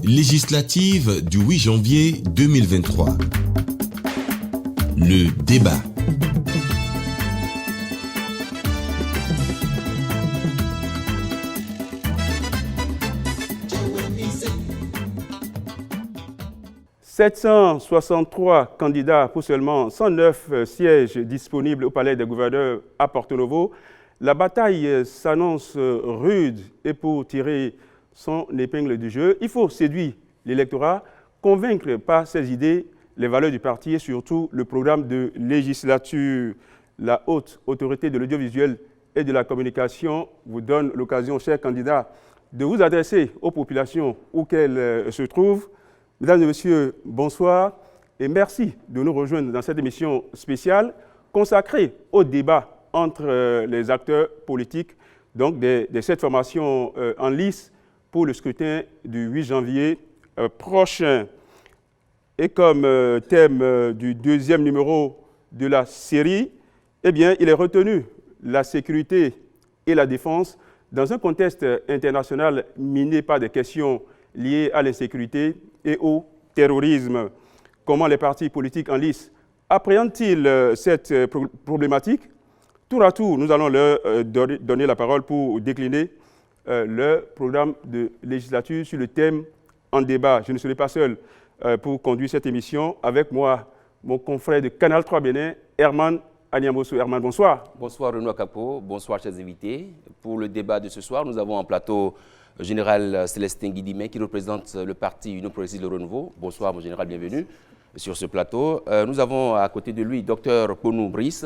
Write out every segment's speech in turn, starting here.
Législative du 8 janvier 2023. Le débat. « 763 candidats pour seulement 109 sièges disponibles au Palais des gouverneurs à Porto Novo. La bataille s'annonce rude et pour tirer son épingle du jeu, il faut séduire l'électorat, convaincre par ses idées les valeurs du parti et surtout le programme de législature. La haute autorité de l'audiovisuel et de la communication vous donne l'occasion, chers candidats, de vous adresser aux populations où qu'elles se trouvent. Mesdames et messieurs, bonsoir et merci de nous rejoindre dans cette émission spéciale consacrée au débat entre les acteurs politiques donc des 7 formations en lice pour le scrutin du 8 janvier prochain. Et comme thème du deuxième numéro de la série, eh bien, il est retenu la sécurité et la défense dans un contexte international miné par des questions liées à l'insécurité et au terrorisme. Comment les partis politiques en lice appréhendent-ils cette problématique? Tour à tour, nous allons leur donner la parole pour décliner leur programme de législature sur le thème en débat. Je ne serai pas seul pour conduire cette émission. Avec moi, mon confrère de Canal 3 Bénin, Herman Agnamoso. Herman, bonsoir. Bonsoir Renaud Capo, bonsoir chers invités. Pour le débat de ce soir, nous avons en plateau le général Célestin Guidimé qui représente le parti Union Progressiste Le Renouveau. Bonsoir mon général, bienvenue sur ce plateau. Nous avons à côté de lui Dr Bonou Brice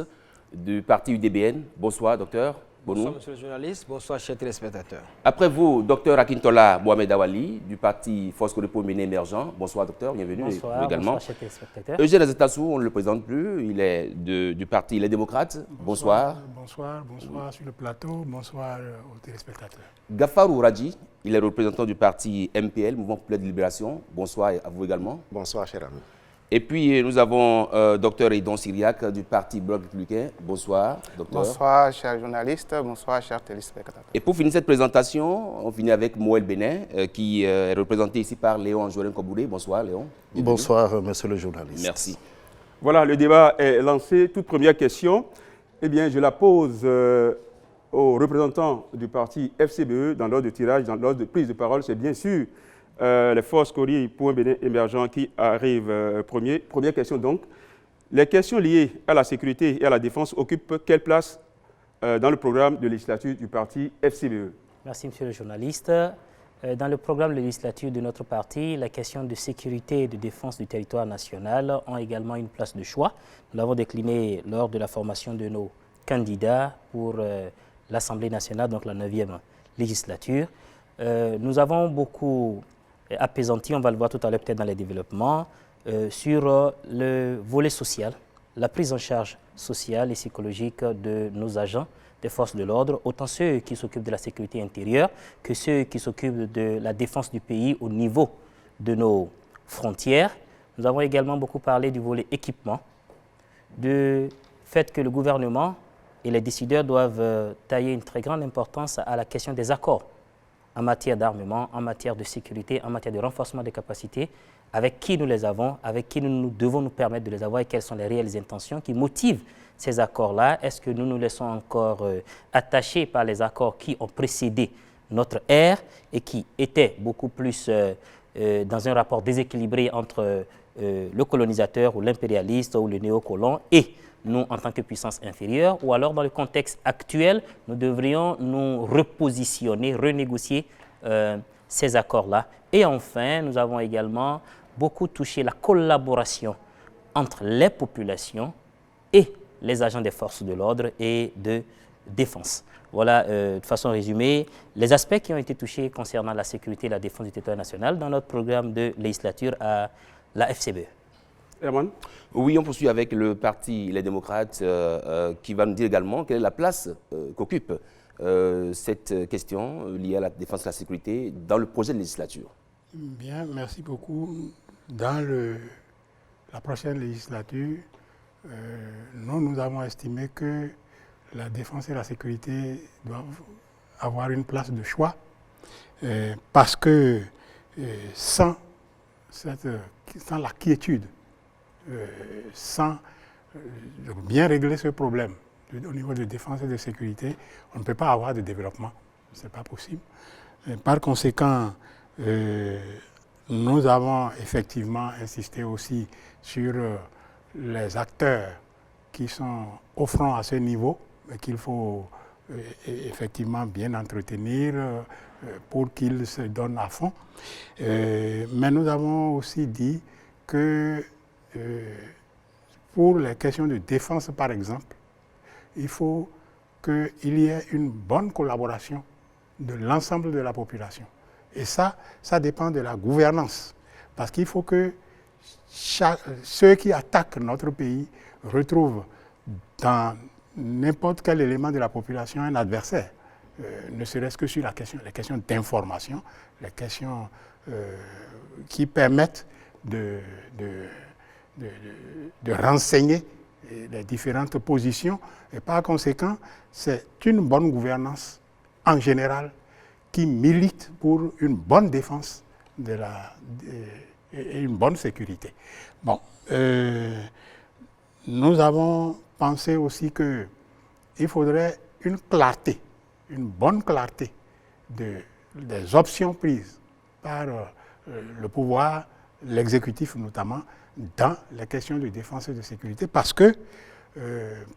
du parti UDBN. Bonsoir docteur. Bonsoir monsieur le journaliste, bonsoir chers téléspectateurs. Après vous, docteur Akintola Mohamed Awali du parti Force Codepo Méné Émergent. Bonsoir docteur, bienvenue bonsoir, également. Bonsoir chers téléspectateurs. Eugène Azetassou, on ne le présente plus, il est du parti Les Démocrates. Bonsoir. Bonsoir sur le plateau, bonsoir aux téléspectateurs. Gafarou Radji, il est représentant du parti MPL, Mouvement Populaire de Libération. Bonsoir à vous également. Bonsoir cher ami. Et puis nous avons docteur Edon Syriac du parti Bloc républicain. Bonsoir, docteur. Bonsoir, chers journalistes. Bonsoir, chers téléspectateurs. Et pour finir cette présentation, on finit avec Moël Benin, qui est représenté ici par Léon Joël Koboulé. Bonsoir, Léon. Bienvenue. Bonsoir, monsieur le journaliste. Merci. Voilà, le débat est lancé. Toute première question, eh bien, je la pose aux représentants du parti FCBE dans l'ordre de tirage, dans l'ordre de prise de parole. C'est bien sûr les forces Cori pour un Bénin émergent qui arrivent premier. Première question donc. Les questions liées à la sécurité et à la défense occupent quelle place dans le programme de législature du parti FCBE? Merci monsieur le journaliste. Dans le programme de législature de notre parti, la question de sécurité et de défense du territoire national ont également une place de choix. Nous l'avons décliné lors de la formation de nos candidats pour l'Assemblée nationale, donc la 9e législature. Nous avons beaucoup apaisanti, on va le voir tout à l'heure peut-être dans les développements, sur le volet social, la prise en charge sociale et psychologique de nos agents des forces de l'ordre, autant ceux qui s'occupent de la sécurité intérieure que ceux qui s'occupent de la défense du pays au niveau de nos frontières. Nous avons également beaucoup parlé du volet équipement, du fait que le gouvernement et les décideurs doivent tailler une très grande importance à la question des accords en matière d'armement, en matière de sécurité, en matière de renforcement des capacités, avec qui nous les avons, avec qui nous devons nous permettre de les avoir et quelles sont les réelles intentions qui motivent ces accords-là. Est-ce que nous nous laissons encore attachés par les accords qui ont précédé notre ère et qui étaient beaucoup plus dans un rapport déséquilibré entre le colonisateur ou l'impérialiste ou le néocolon et nous en tant que puissance inférieure, ou alors dans le contexte actuel, nous devrions nous repositionner, renégocier ces accords-là. Et enfin, nous avons également beaucoup touché la collaboration entre les populations et les agents des forces de l'ordre et de défense. Voilà, de façon résumée, les aspects qui ont été touchés concernant la sécurité et la défense du territoire national dans notre programme de législature à la FCBE. Herman? Oui, on poursuit avec le parti Les Démocrates qui va nous dire également quelle est la place qu'occupe cette question liée à la défense et la sécurité dans le projet de législature. Bien, merci beaucoup. Dans la prochaine législature, nous avons estimé que la défense et la sécurité doivent avoir une place de choix Parce que sans la quiétude, sans bien régler ce problème au niveau de défense et de sécurité, on ne peut pas avoir de développement. Ce n'est pas possible. Par conséquent, nous avons effectivement insisté aussi sur les acteurs qui sont au front à ce niveau, qu'il faut effectivement bien entretenir pour qu'ils se donnent à fond. Mais nous avons aussi dit que pour les questions de défense, par exemple, il faut qu'il y ait une bonne collaboration de l'ensemble de la population. Et ça dépend de la gouvernance. Parce qu'il faut que ceux qui attaquent notre pays retrouvent dans n'importe quel élément de la population un adversaire. Ne serait-ce que sur les questions d'information, les questions qui permettent de renseigner les différentes positions. Et par conséquent, c'est une bonne gouvernance en général qui milite pour une bonne défense et une bonne sécurité. Bon, nous avons pensé aussi qu'il faudrait une clarté, une bonne clarté des options prises par le pouvoir, l'exécutif notamment, dans les questions de défense et de sécurité. Parce que,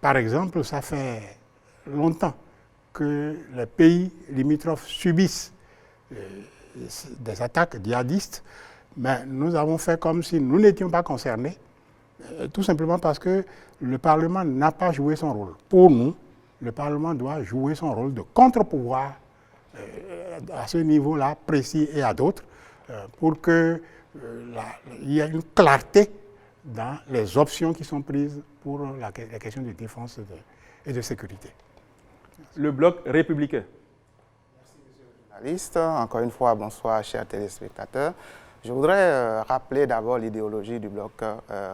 par exemple, ça fait longtemps que les pays limitrophes subissent des attaques djihadistes, mais nous avons fait comme si nous n'étions pas concernés, tout simplement parce que le Parlement n'a pas joué son rôle. Pour nous, le Parlement doit jouer son rôle de contre-pouvoir à ce niveau-là précis et à d'autres, pour qu'il y ait une clarté dans les options qui sont prises pour les questions de défense et de sécurité. Le bloc républicain. Merci, monsieur le journaliste. Encore une fois, bonsoir, chers téléspectateurs. Je voudrais rappeler d'abord l'idéologie du bloc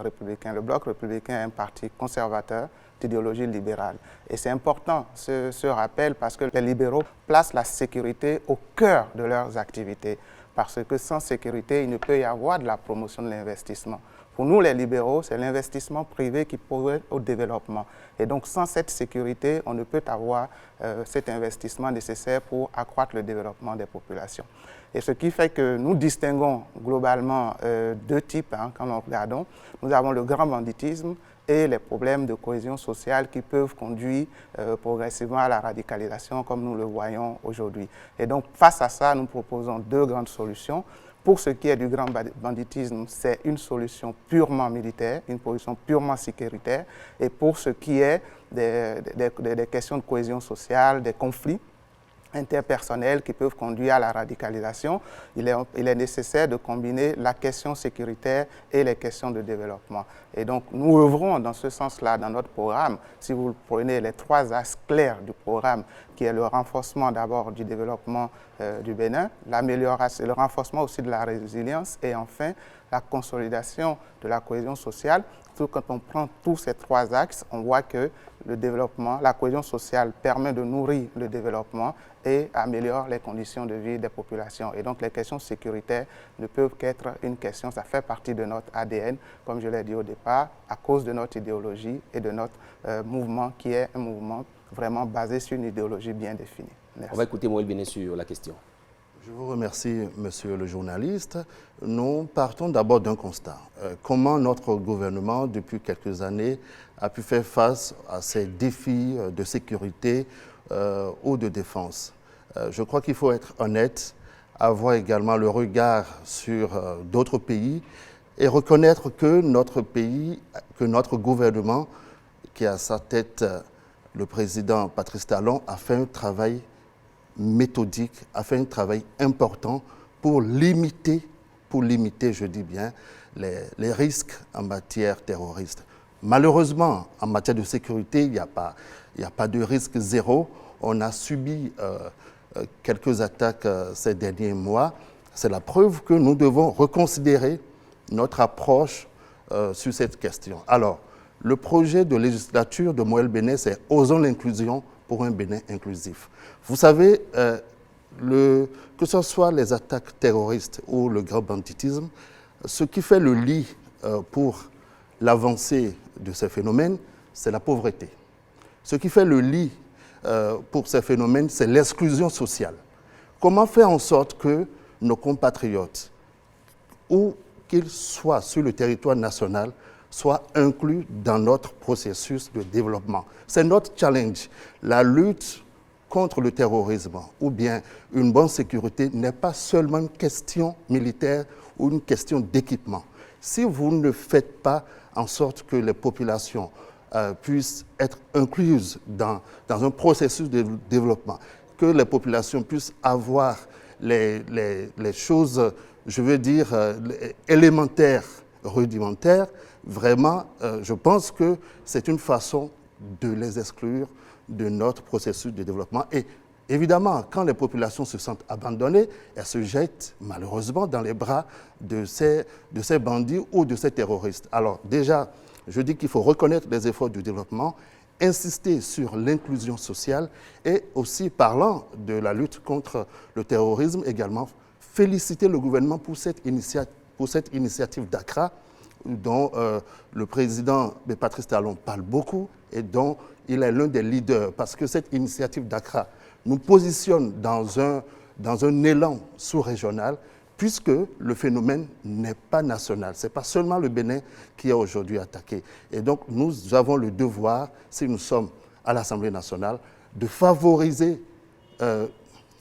républicain. Le bloc républicain est un parti conservateur d'idéologie libérale. Et c'est important ce rappel parce que les libéraux placent la sécurité au cœur de leurs activités. Parce que sans sécurité, il ne peut y avoir de la promotion de l'investissement. Pour nous, les libéraux, c'est l'investissement privé qui pourrait au développement. Et donc, sans cette sécurité, on ne peut avoir cet investissement nécessaire pour accroître le développement des populations. Et ce qui fait que nous distinguons globalement deux types, quand nous regardons. Nous avons le grand banditisme et les problèmes de cohésion sociale qui peuvent conduire progressivement à la radicalisation, comme nous le voyons aujourd'hui. Et donc, face à ça, nous proposons deux grandes solutions. Pour ce qui est du grand banditisme, c'est une solution purement militaire, une solution purement sécuritaire. Et pour ce qui est des questions de cohésion sociale, des conflits interpersonnels qui peuvent conduire à la radicalisation, il est nécessaire de combiner la question sécuritaire et les questions de développement. Et donc, nous œuvrons dans ce sens-là dans notre programme. Si vous prenez les trois axes clairs du programme, qui est le renforcement d'abord du développement du Bénin, l'amélioration, le renforcement aussi de la résilience et enfin la consolidation de la cohésion sociale. Quand on prend tous ces trois axes, on voit que le développement, la cohésion sociale permet de nourrir le développement et améliore les conditions de vie des populations. Et donc les questions sécuritaires ne peuvent qu'être une question, ça fait partie de notre ADN, comme je l'ai dit au départ, à cause de notre idéologie et de notre mouvement qui est un mouvement vraiment basé sur une idéologie bien définie. Merci. On va écouter Moël Béné sur la question. Je vous remercie, monsieur le journaliste. Nous partons d'abord d'un constat. Comment notre gouvernement, depuis quelques années, a pu faire face à ces défis de sécurité ou de défense. Je crois qu'il faut être honnête, avoir également le regard sur d'autres pays et reconnaître que notre pays, que notre gouvernement, qui a à sa tête le président Patrice Talon, a fait un travail méthodique, a fait un travail important pour limiter, je dis bien, les risques en matière terroriste. Malheureusement, en matière de sécurité, il n'y a pas de risque zéro. On a subi quelques attaques ces derniers mois. C'est la preuve que nous devons reconsidérer notre approche sur cette question. Alors, le projet de législature de Moël Béné, c'est « Osons l'inclusion pour un Bénin inclusif ». Vous savez, que ce soit les attaques terroristes ou le grand banditisme, ce qui fait le lit pour l'avancée de ces phénomènes, c'est la pauvreté. Ce qui fait le lit pour ces phénomènes, c'est l'exclusion sociale. Comment faire en sorte que nos compatriotes, où qu'ils soient sur le territoire national, soient inclus dans notre processus de développement? C'est notre challenge. La lutte contre le terrorisme ou bien une bonne sécurité n'est pas seulement une question militaire ou une question d'équipement. Si vous ne faites pas en sorte que les populations puissent être incluses dans un processus de développement, que les populations puissent avoir les choses, je veux dire, élémentaires, rudimentaires, vraiment, je pense que c'est une façon de les exclure de notre processus de développement. Et évidemment, quand les populations se sentent abandonnées, elles se jettent malheureusement dans les bras de ces bandits ou de ces terroristes. Alors déjà, je dis qu'il faut reconnaître les efforts du développement, insister sur l'inclusion sociale et aussi, parlant de la lutte contre le terrorisme, également féliciter le gouvernement pour cette initiative d'Accra, dont le président Patrice Talon parle beaucoup et dont il est l'un des leaders, parce que cette initiative d'Accra nous positionne dans un élan sous-régional, puisque le phénomène n'est pas national. Ce n'est pas seulement le Bénin qui est aujourd'hui attaqué. Et donc, nous avons le devoir, si nous sommes à l'Assemblée nationale, de favoriser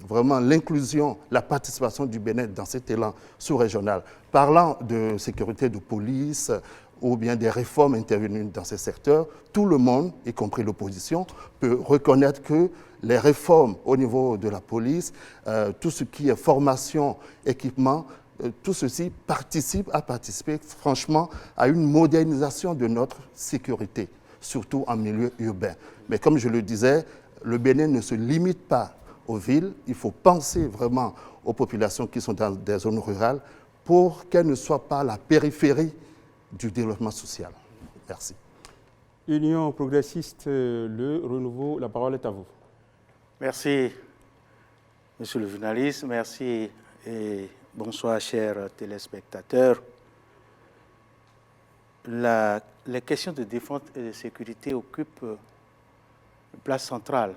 vraiment l'inclusion, la participation du Bénin dans cet élan sous-régional. Parlant de sécurité de police ou bien des réformes intervenues dans ces secteurs, tout le monde, y compris l'opposition, peut reconnaître que les réformes au niveau de la police, tout ce qui est formation, équipement, tout ceci a participé franchement à une modernisation de notre sécurité, surtout en milieu urbain. Mais comme je le disais, le Bénin ne se limite pas aux villes, il faut penser vraiment aux populations qui sont dans des zones rurales pour qu'elles ne soient pas la périphérie du développement social. Merci. Union progressiste, le renouveau, la parole est à vous. Merci, monsieur le journaliste. Merci et bonsoir, chers téléspectateurs. Les questions de défense et de sécurité occupent une place centrale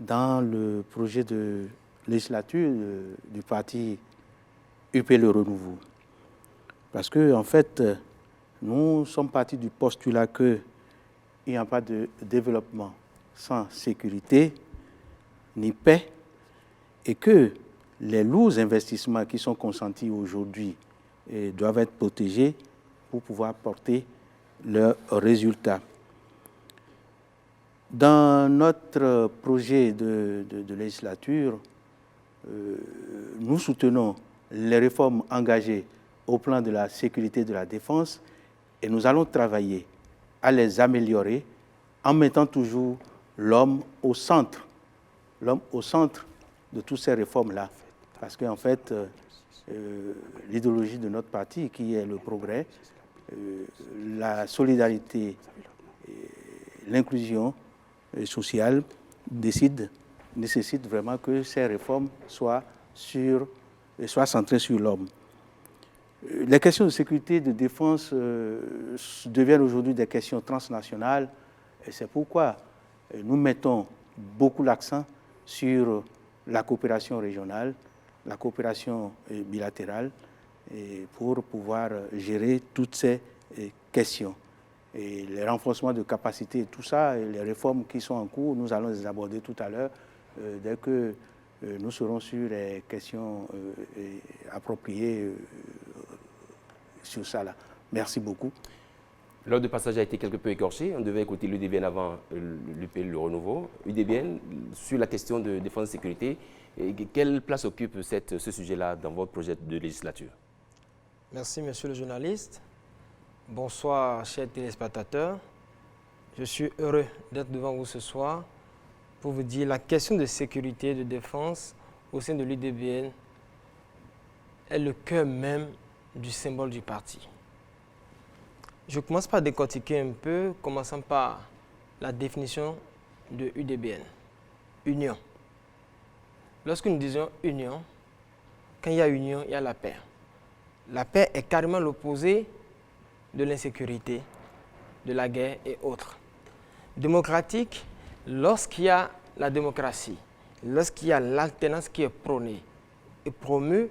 dans le projet de législature du parti UP Le Renouveau. Parce que, en fait, nous sommes partis du postulat qu'il n'y a pas de développement sans sécurité ni paix et que les lourds investissements qui sont consentis aujourd'hui doivent être protégés pour pouvoir porter leurs résultats. Dans notre projet de législature, nous soutenons les réformes engagées au plan de la sécurité et de la défense et nous allons travailler à les améliorer en mettant toujours l'homme au centre de toutes ces réformes-là. Parce qu'en fait, l'idéologie de notre parti, qui est le progrès, la solidarité, l'inclusion sociale, nécessite vraiment que ces réformes soient centrées sur l'homme. Les questions de sécurité et de défense deviennent aujourd'hui des questions transnationales et c'est pourquoi nous mettons beaucoup l'accent sur la coopération régionale, la coopération bilatérale pour pouvoir gérer toutes ces questions. Et les renforcements de capacités, tout ça, et les réformes qui sont en cours, nous allons les aborder tout à l'heure dès que nous serons sur les questions appropriées sur ça. Là. Merci beaucoup. L'ordre de passage a été quelque peu écorché. On devait écouter l'UDBN avant l'UP Le Renouveau. UDBN, sur la question de défense et sécurité, quelle place occupe ce sujet-là dans votre projet de législature? Merci, monsieur le journaliste. Bonsoir, chers téléspectateurs. Je suis heureux d'être devant vous ce soir pour vous dire la question de sécurité et de défense au sein de l'UDBN est le cœur même du symbole du parti. Je commence par décortiquer un peu, commençant par la définition de UDBN. Union. lorsque nous disons union, quand il y a union, il y a la paix. La paix est carrément l'opposé de l'insécurité, de la guerre et autres. Démocratique, lorsqu'il y a la démocratie, lorsqu'il y a l'alternance qui est prônée et promue,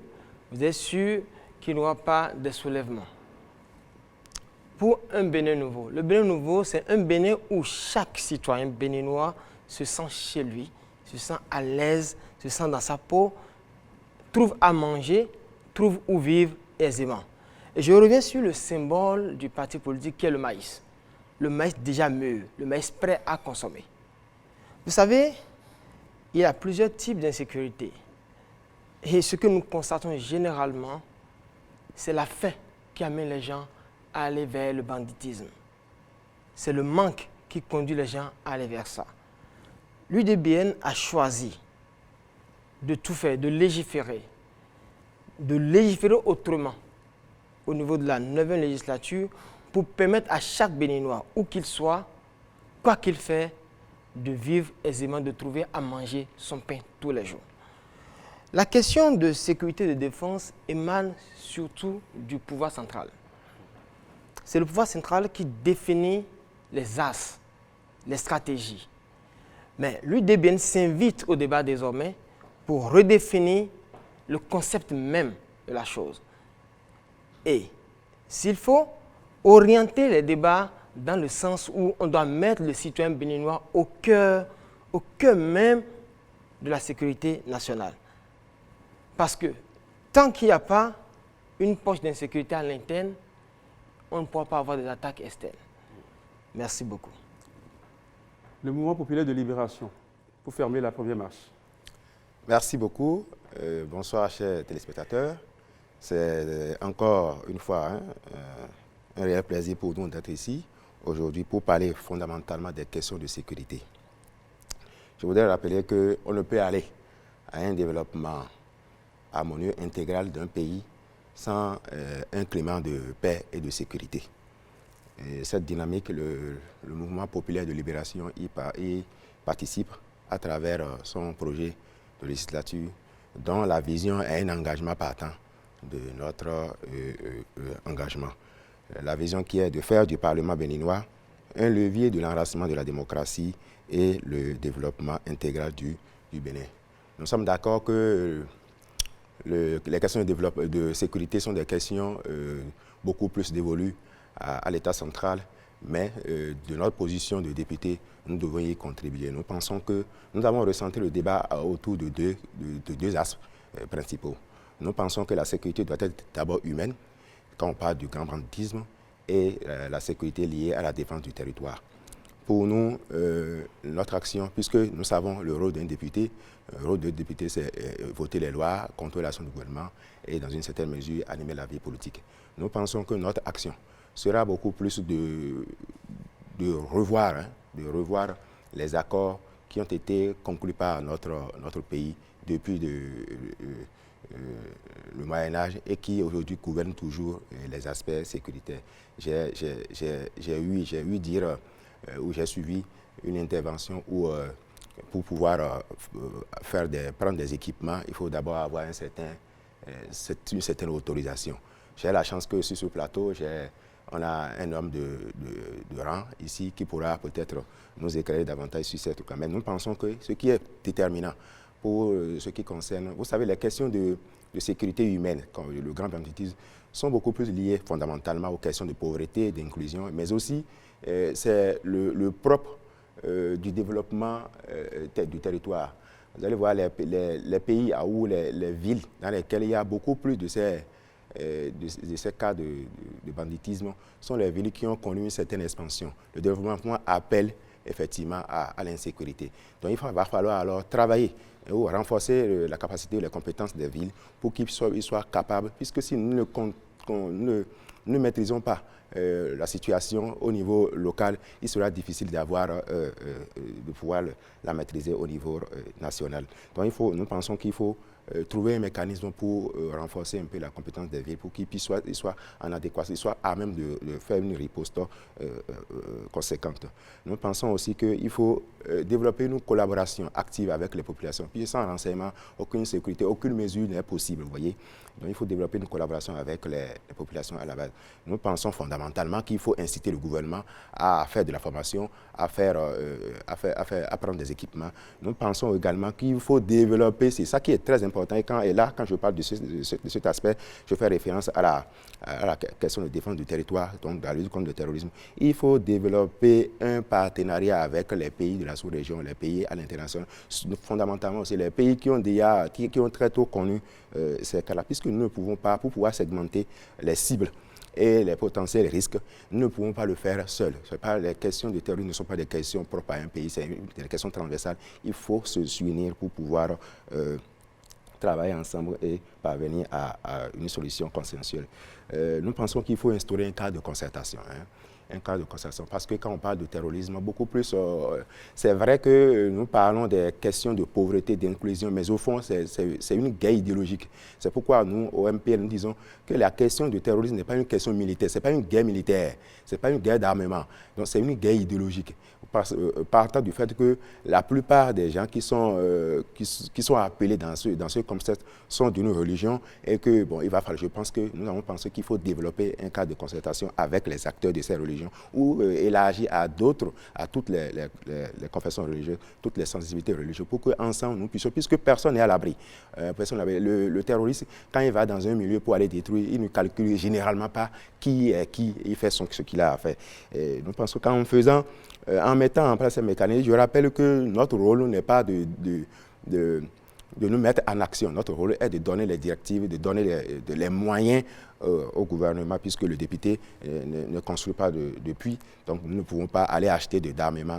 vous êtes sûr qu'il n'y aura pas de soulèvement. Pour un Bénin nouveau, le Bénin nouveau, c'est un Bénin où chaque citoyen béninois se sent chez lui, se sent à l'aise, se sent dans sa peau, trouve à manger, trouve où vivre aisément. Et je reviens sur le symbole du parti politique qui est le maïs. Le maïs déjà mûr, le maïs prêt à consommer. Vous savez, il y a plusieurs types d'insécurité. Et ce que nous constatons généralement, c'est la faim qui amène les gens à aller vers le banditisme. C'est le manque qui conduit les gens à aller vers ça. L'UDBN a choisi de tout faire, de légiférer autrement au niveau de la 9e législature pour permettre à chaque Béninois, où qu'il soit, quoi qu'il fait, de vivre aisément, de trouver à manger son pain tous les jours. La question de sécurité et de défense émane surtout du pouvoir central. C'est le pouvoir central qui définit les axes, les stratégies. Mais l'UDBN s'invite au débat désormais pour redéfinir le concept même de la chose. Et s'il faut, orienter les débats dans le sens où on doit mettre le citoyen béninois au cœur même de la sécurité nationale. Parce que tant qu'il n'y a pas une poche d'insécurité à l'interne, on ne pourra pas avoir des attaques externes. Merci beaucoup. Le mouvement populaire de libération, pour fermer la première marche. Merci beaucoup. Bonsoir, chers téléspectateurs. C'est encore une fois un réel plaisir pour nous d'être ici aujourd'hui pour parler fondamentalement des questions de sécurité. Je voudrais rappeler qu'on ne peut aller à un développement harmonieux, intégral d'un pays sans un climat de paix et de sécurité. Et cette dynamique, le mouvement populaire de libération y participe à travers son projet de législature dont la vision est un engagement partant de notre engagement. La vision qui est de faire du Parlement béninois un levier de l'enracinement de la démocratie et le développement intégral du Bénin. Nous sommes d'accord que les questions de sécurité sont des questions beaucoup plus dévolues à l'État central, mais de notre position de député, nous devons y contribuer. Nous pensons que nous avons ressenti le débat autour de deux aspects principaux. Nous pensons que la sécurité doit être d'abord humaine, quand on parle du grand banditisme, et la sécurité liée à la défense du territoire. Pour nous, notre action, puisque nous savons le rôle d'un député, le rôle d'un député, c'est voter les lois, contrôler l'action du gouvernement et, dans une certaine mesure, animer la vie politique. Nous pensons que notre action sera beaucoup plus de revoir les accords qui ont été conclus par notre pays depuis le Moyen-Âge et qui aujourd'hui gouvernent toujours les aspects sécuritaires. J'ai suivi une intervention où pour pouvoir prendre des équipements, il faut d'abord avoir une certaine autorisation. J'ai la chance que sur ce plateau, on a un homme de rang ici qui pourra peut-être nous éclairer davantage sur cette cas. Mais nous pensons que ce qui est déterminant pour ce qui concerne, vous savez, les questions de sécurité humaine, comme le grand banditisme, sont beaucoup plus liées fondamentalement aux questions de pauvreté, d'inclusion, mais aussi c'est le propre du développement du territoire. Vous allez voir les pays ou les villes dans lesquelles il y a beaucoup plus de ces cas de banditisme sont les villes qui ont connu une certaine expansion. Le développement appelle effectivement à l'insécurité. Donc il va falloir alors travailler ou renforcer la capacité ou les compétences des villes pour qu'ils soient capables, puisque si nous ne maîtrisons pas la situation au niveau local, il sera difficile de pouvoir la maîtriser au niveau national. Donc nous pensons qu'il faut trouver un mécanisme pour renforcer un peu la compétence des villes, pour qu'ils soient en adéquation, ils soient à même de faire une riposte conséquente. Nous pensons aussi qu'il faut développer une collaboration active avec les populations. Puis sans renseignement, aucune sécurité, aucune mesure n'est possible, vous voyez. Donc il faut développer une collaboration avec les populations à la base. Nous pensons fondamentalement qu'il faut inciter le gouvernement à faire de la formation, à prendre des équipements. Nous pensons également qu'il faut développer, c'est ça qui est très important, et là, quand je parle de cet aspect, je fais référence à la question de défense du territoire, donc de la lutte contre le terrorisme. Il faut développer un partenariat avec les pays de la sous-région, les pays à l'international, fondamentalement aussi les pays qui ont très tôt connu ces cas-là, puisque nous ne pouvons pas, pour pouvoir segmenter les cibles et les potentiels risques, nous ne pouvons pas le faire seuls. Les questions de terrorisme ne sont pas des questions propres à un pays, c'est des questions transversales. Il faut se unir pour pouvoir travailler ensemble et parvenir à une solution consensuelle. Nous pensons qu'il faut instaurer un cadre de concertation. Un cadre de concertation, parce que quand on parle de terrorisme, beaucoup plus, c'est vrai que nous parlons des questions de pauvreté, d'inclusion, mais au fond, c'est une guerre idéologique. C'est pourquoi nous, au MPL, nous disons que la question du terrorisme n'est pas une question militaire, ce n'est pas une guerre militaire, ce n'est pas une guerre d'armement, donc c'est une guerre idéologique. Partant du fait que la plupart des gens qui sont appelés dans ce concept sont d'une religion et que, bon, je pense que nous avons pensé qu'il faut développer un cadre de concertation avec les acteurs de ces religions ou élargir à toutes les confessions religieuses, toutes les sensibilités religieuses pour qu'ensemble nous puissions, puisque personne n'est à l'abri. Le terroriste, quand il va dans un milieu pour aller détruire, il ne calcule généralement pas qui est qui, il fait ce qu'il a à faire. Et nous pensons en mettant en place ces mécanismes, je rappelle que notre rôle n'est pas de nous mettre en action. Notre rôle est de donner les directives, de donner les moyens au gouvernement, puisque le député ne construit pas de puits. Donc, nous ne pouvons pas aller acheter d'armement.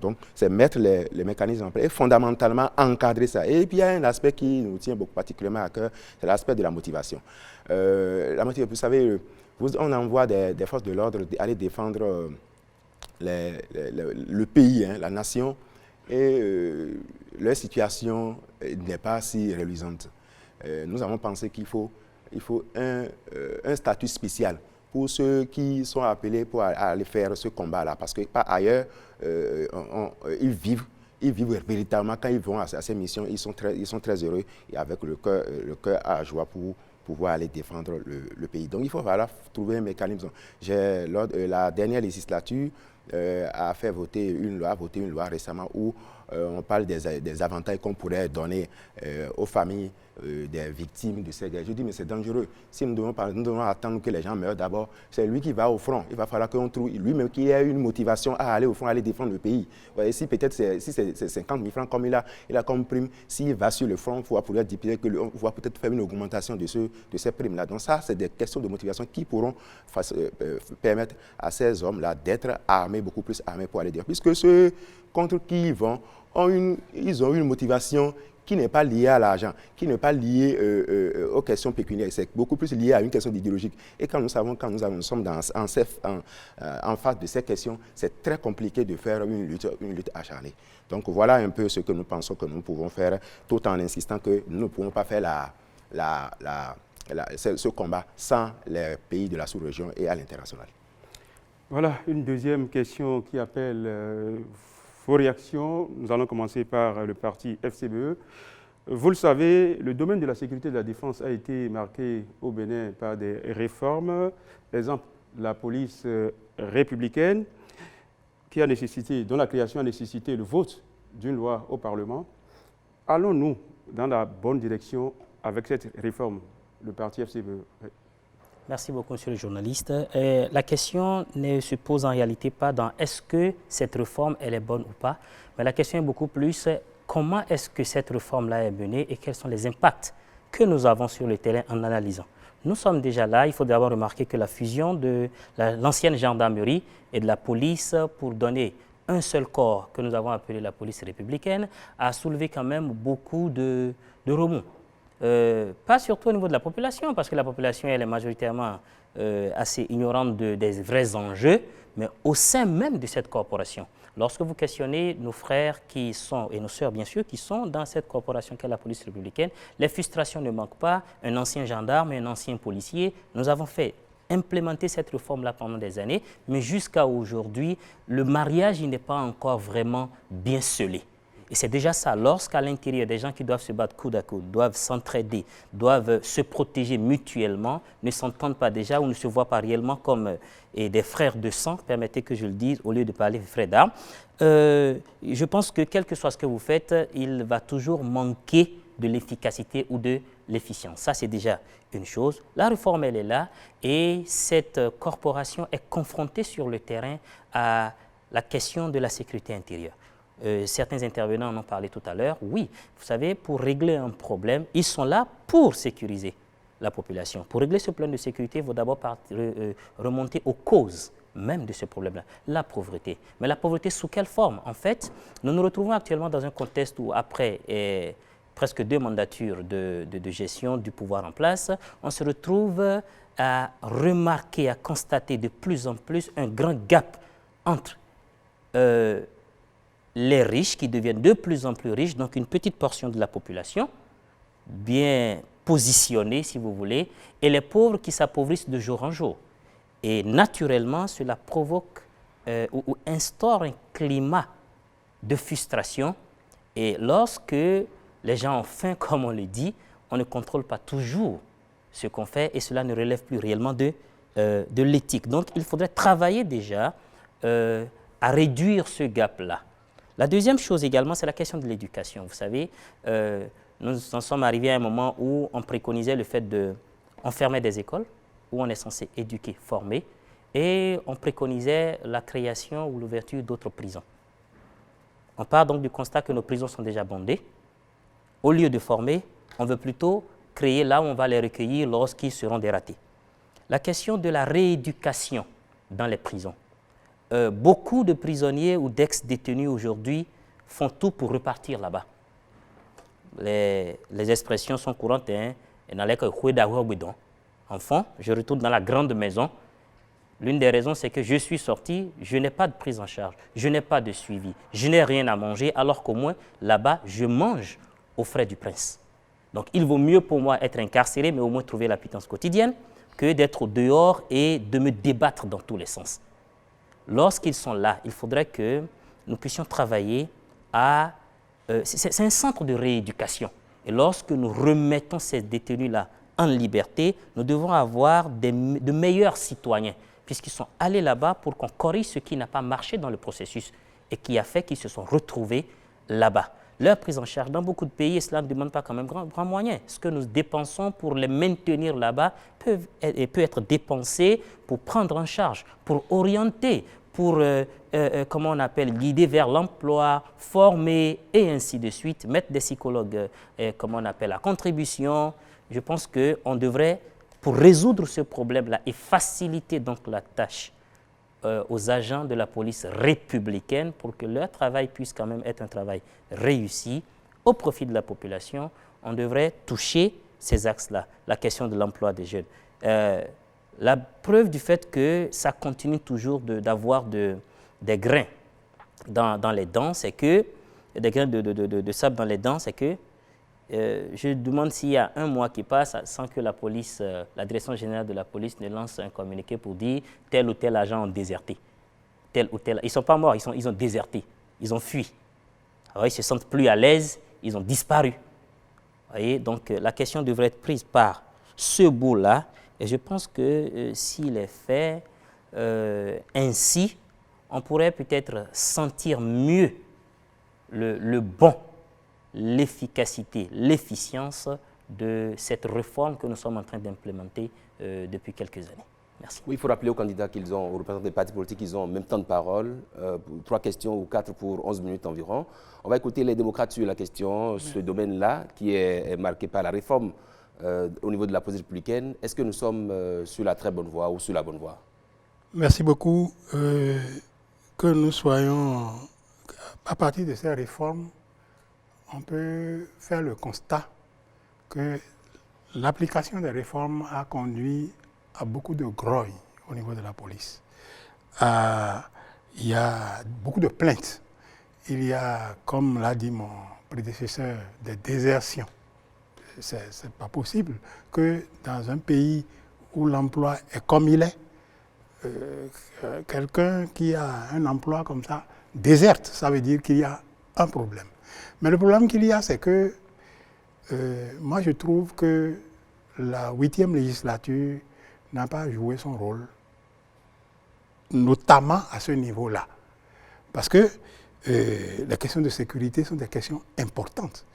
Donc, c'est mettre les mécanismes en place et fondamentalement encadrer ça. Et puis, il y a un aspect qui nous tient beaucoup particulièrement à cœur, c'est l'aspect de la motivation. Vous savez, on envoie des forces de l'ordre aller défendre le pays, la nation, et leur situation n'est pas si reluisante. Nous avons pensé qu'il faut un statut spécial pour ceux qui sont appelés pour aller faire ce combat-là, parce que par ailleurs, ils vivent véritablement, quand ils vont à ces missions, ils sont très heureux et avec le cœur à joie pour pouvoir aller défendre le pays. Donc il faut trouver un mécanisme. La dernière législature a voté une loi récemment où on parle des avantages qu'on pourrait donner aux familles des victimes de ces guerres. Je dis, mais c'est dangereux. Si nous devons attendre que les gens meurent d'abord, c'est lui qui va au front. Il va falloir qu'on trouve lui-même qui ait une motivation à aller au front, à aller défendre le pays. Ouais, si peut-être c'est 50 000 francs comme il a comme prime, s'il va sur le front, il faudra peut-être faire une augmentation de ces primes-là. Donc ça, c'est des questions de motivation qui pourront permettre à ces hommes-là d'être armés, beaucoup plus armés pour aller dire. Puisque ceux contre qui ils vont, ils ont une motivation qui n'est pas liée à l'argent, qui n'est pas liée aux questions pécuniaires, c'est beaucoup plus lié à une question idéologique. Et quand nous sommes en face de ces questions, c'est très compliqué de faire une lutte acharnée. Donc voilà un peu ce que nous pensons que nous pouvons faire, tout en insistant que nous ne pouvons pas faire ce combat sans les pays de la sous-région et à l'international. Voilà, une deuxième question qui appelle vos réactions. Nous allons commencer par le parti FCBE. Vous le savez, le domaine de la sécurité et de la défense a été marqué au Bénin par des réformes. Exemple, la police républicaine, dont la création a nécessité le vote d'une loi au Parlement. Allons-nous dans la bonne direction avec cette réforme, le parti FCBE? Merci beaucoup, monsieur le journaliste. La question ne se pose en réalité pas dans est-ce que cette réforme elle est bonne ou pas, mais la question est beaucoup plus comment est-ce que cette réforme-là est menée et quels sont les impacts que nous avons sur le terrain en analysant. Nous sommes déjà là. Il faut d'abord remarquer que la fusion de l'ancienne gendarmerie et de la police pour donner un seul corps que nous avons appelé la police républicaine a soulevé quand même beaucoup de remous. pas surtout au niveau de la population, parce que la population elle est majoritairement assez ignorante des vrais enjeux, mais au sein même de cette corporation. Lorsque vous questionnez nos frères qui sont, et nos sœurs bien sûr, qui sont dans cette corporation qu'est la police républicaine, les frustrations ne manquent pas. Un ancien gendarme, un ancien policier, nous avons fait implémenter cette réforme-là pendant des années, mais jusqu'à aujourd'hui, le mariage n'est pas encore vraiment bien scellé. Et c'est déjà ça, lorsqu'à l'intérieur, des gens qui doivent se battre coude à coude, doivent s'entraider, doivent se protéger mutuellement, ne s'entendent pas déjà ou ne se voient pas réellement comme des frères de sang, permettez que je le dise, au lieu de parler frères d'armes. Je pense que quel que soit ce que vous faites, il va toujours manquer de l'efficacité ou de l'efficience. Ça, c'est déjà une chose. La réforme, elle est là et cette corporation est confrontée sur le terrain à la question de la sécurité intérieure. Certains intervenants en ont parlé tout à l'heure. Oui, vous savez, pour régler un problème, ils sont là pour sécuriser la population. Pour régler ce problème de sécurité, il faut d'abord remonter aux causes même de ce problème-là, la pauvreté. Mais la pauvreté sous quelle forme? En fait, nous nous retrouvons actuellement dans un contexte où après presque 2 mandatures de gestion du pouvoir en place, on se retrouve à remarquer, à constater de plus en plus un grand gap entre les riches qui deviennent de plus en plus riches, donc une petite portion de la population, bien positionnée si vous voulez, et les pauvres qui s'appauvrissent de jour en jour. Et naturellement, cela provoque ou instaure un climat de frustration. Et lorsque les gens ont faim, comme on le dit, on ne contrôle pas toujours ce qu'on fait et cela ne relève plus réellement de l'éthique. Donc, il faudrait travailler déjà à réduire ce gap-là. La deuxième chose également, c'est la question de l'éducation. Vous savez, nous en sommes arrivés à un moment où on préconisait le fait d'enfermer des écoles, où on est censé éduquer, former, et on préconisait la création ou l'ouverture d'autres prisons. On part donc du constat que nos prisons sont déjà bondées. Au lieu de former, on veut plutôt créer là où on va les recueillir lorsqu'ils seront dératés. La question de la rééducation dans les prisons. Beaucoup de prisonniers ou d'ex-détenus aujourd'hui font tout pour repartir là-bas. Les expressions sont courantes. Enfant, je retourne dans la grande maison. L'une des raisons, c'est que je suis sorti, je n'ai pas de prise en charge, je n'ai pas de suivi, je n'ai rien à manger, alors qu'au moins, là-bas, je mange aux frais du prince. Donc, il vaut mieux pour moi être incarcéré, mais au moins trouver la pitance quotidienne, que d'être dehors et de me débattre dans tous les sens. Lorsqu'ils sont là, il faudrait que nous puissions travailler à... c'est un centre de rééducation. Et lorsque nous remettons ces détenus-là en liberté, nous devons avoir de meilleurs citoyens, puisqu'ils sont allés là-bas pour qu'on corrige ce qui n'a pas marché dans le processus et qui a fait qu'ils se sont retrouvés là-bas. Leur prise en charge dans beaucoup de pays, et cela ne demande pas quand même grand moyen. Ce que nous dépensons pour les maintenir là-bas peut être dépensé pour prendre en charge, pour orienter, pour, comment on appelle, guider vers l'emploi, former et ainsi de suite, mettre des psychologues, comment on appelle, à contribution. Je pense qu'on devrait, pour résoudre ce problème-là et faciliter donc la tâche aux agents de la police républicaine pour que leur travail puisse quand même être un travail réussi au profit de la population, on devrait toucher ces axes-là, la question de l'emploi des jeunes. La preuve du fait que ça continue toujours d'avoir des grains dans les dents, c'est que, des grains de sable dans les dents, c'est que je demande s'il y a un mois qui passe sans que la police, la direction générale de la police ne lance un communiqué pour dire tel ou tel agent ont déserté. Tel ou tel, ils ne sont pas morts, ils ont déserté, ils ont fui. Alors, ils ne se sentent plus à l'aise, ils ont disparu. Vous voyez, donc la question devrait être prise par ce bout-là. Et je pense que s'il est fait ainsi, on pourrait peut-être sentir mieux le bon, l'efficacité, l'efficience de cette réforme que nous sommes en train d'implémenter depuis quelques années. Merci. Oui, il faut rappeler aux candidats qu'ils ont, aux représentants des partis politiques, qu'ils ont en même temps de parole, 3 questions ou 4 pour 11 minutes environ. On va écouter les démocrates sur la question, ce domaine-là, qui est marqué par la réforme au niveau de la police républicaine. Est-ce que nous sommes sur la très bonne voie ou sur la bonne voie? Merci beaucoup. Que nous soyons, à partir de ces réformes, on peut faire le constat que l'application des réformes a conduit à beaucoup de grogne au niveau de la police. Il y a beaucoup de plaintes. Il y a, comme l'a dit mon prédécesseur, des désertions. Ce n'est pas possible que dans un pays où l'emploi est comme il est, quelqu'un qui a un emploi comme ça déserte. Ça veut dire qu'il y a un problème. Mais le problème qu'il y a, c'est que moi je trouve que la 8e législature n'a pas joué son rôle, notamment à ce niveau-là. Parce que les questions de sécurité sont des questions importantes.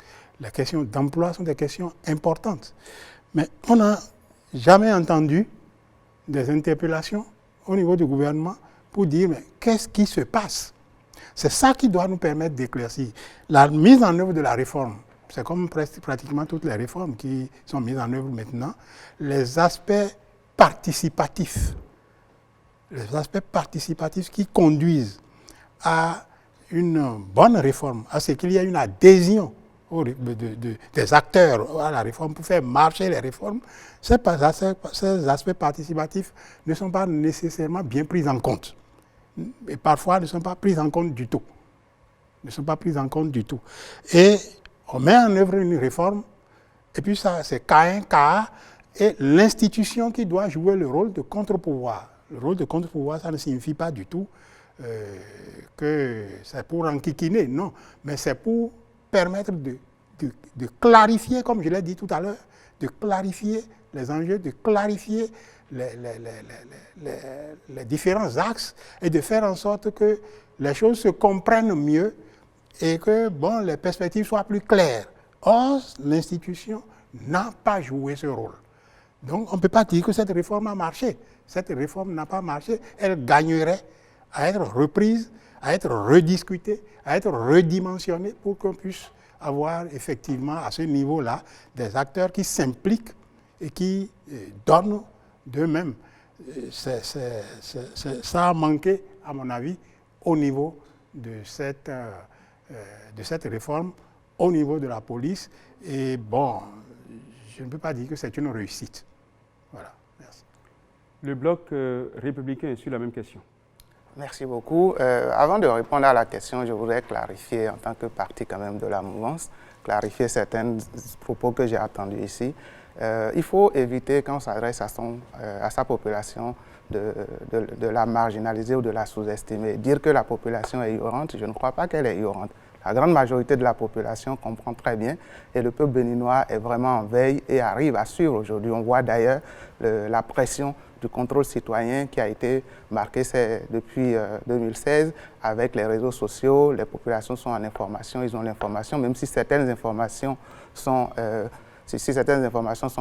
Les questions d'emploi sont des questions importantes. Mais on n'a jamais entendu des interpellations au niveau du gouvernement pour dire mais qu'est-ce qui se passe? C'est ça qui doit nous permettre d'éclaircir. La mise en œuvre de la réforme, c'est comme pratiquement toutes les réformes qui sont mises en œuvre maintenant, les aspects participatifs qui conduisent à une bonne réforme, à ce qu'il y ait une adhésion des acteurs à la réforme pour faire marcher les réformes, ces aspects participatifs ne sont pas nécessairement bien pris en compte. Et parfois ne sont pas pris en compte du tout. Et on met en œuvre une réforme, et puis ça, c'est K1, KA, et l'institution qui doit jouer le rôle de contre-pouvoir. Le rôle de contre-pouvoir, ça ne signifie pas du tout que c'est pour enquiquiner, non, mais c'est pour permettre de clarifier, comme je l'ai dit tout à l'heure, de clarifier les enjeux, de clarifier les différents axes et de faire en sorte que les choses se comprennent mieux et que les perspectives soient plus claires. Or, l'institution n'a pas joué ce rôle. Donc, on ne peut pas dire que cette réforme a marché. Cette réforme n'a pas marché. Elle gagnerait à être reprise, à être rediscutée, à être redimensionnée pour qu'on puisse avoir effectivement à ce niveau-là des acteurs qui s'impliquent et qui donnent d'eux-mêmes. Ça a manqué, à mon avis, au niveau de cette réforme, au niveau de la police. Et bon, je ne peux pas dire que c'est une réussite. Voilà, merci. Le bloc républicain est sur la même question. Merci beaucoup. Avant de répondre à la question, je voudrais clarifier, en tant que parti quand même de la mouvance, clarifier certains propos que j'ai entendus ici. Il faut éviter, quand on s'adresse à sa population, de la marginaliser ou de la sous-estimer. Dire que la population est ignorante, je ne crois pas qu'elle est ignorante. La grande majorité de la population comprend très bien et le peuple béninois est vraiment en veille et arrive à suivre aujourd'hui. On voit d'ailleurs la pression du contrôle citoyen qui a été marqué depuis 2016 avec les réseaux sociaux. Les populations sont en information, ils ont l'information, même si certaines informations sont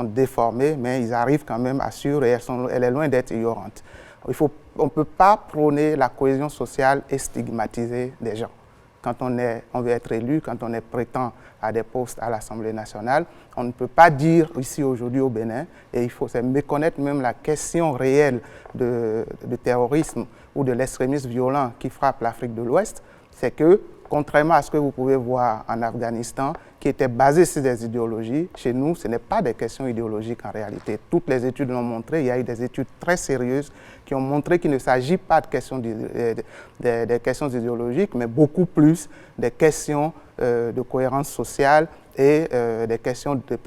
déformées, mais ils arrivent quand même à suivre et elle est loin d'être ignorante. On ne peut pas prôner la cohésion sociale et stigmatiser des gens. Quand on veut être élu, quand on prétend à des postes à l'Assemblée nationale, on ne peut pas dire ici aujourd'hui au Bénin, et il faut méconnaître même la question réelle de terrorisme ou de l'extrémisme violent qui frappe l'Afrique de l'Ouest, c'est que, contrairement à ce que vous pouvez voir en Afghanistan, qui était basé sur des idéologies, chez nous, ce n'est pas des questions idéologiques en réalité. Toutes les études l'ont montré, il y a eu des études très sérieuses qui ont montré qu'il ne s'agit pas de questions, des questions idéologiques, mais beaucoup plus des questions de cohérence sociale et des questions de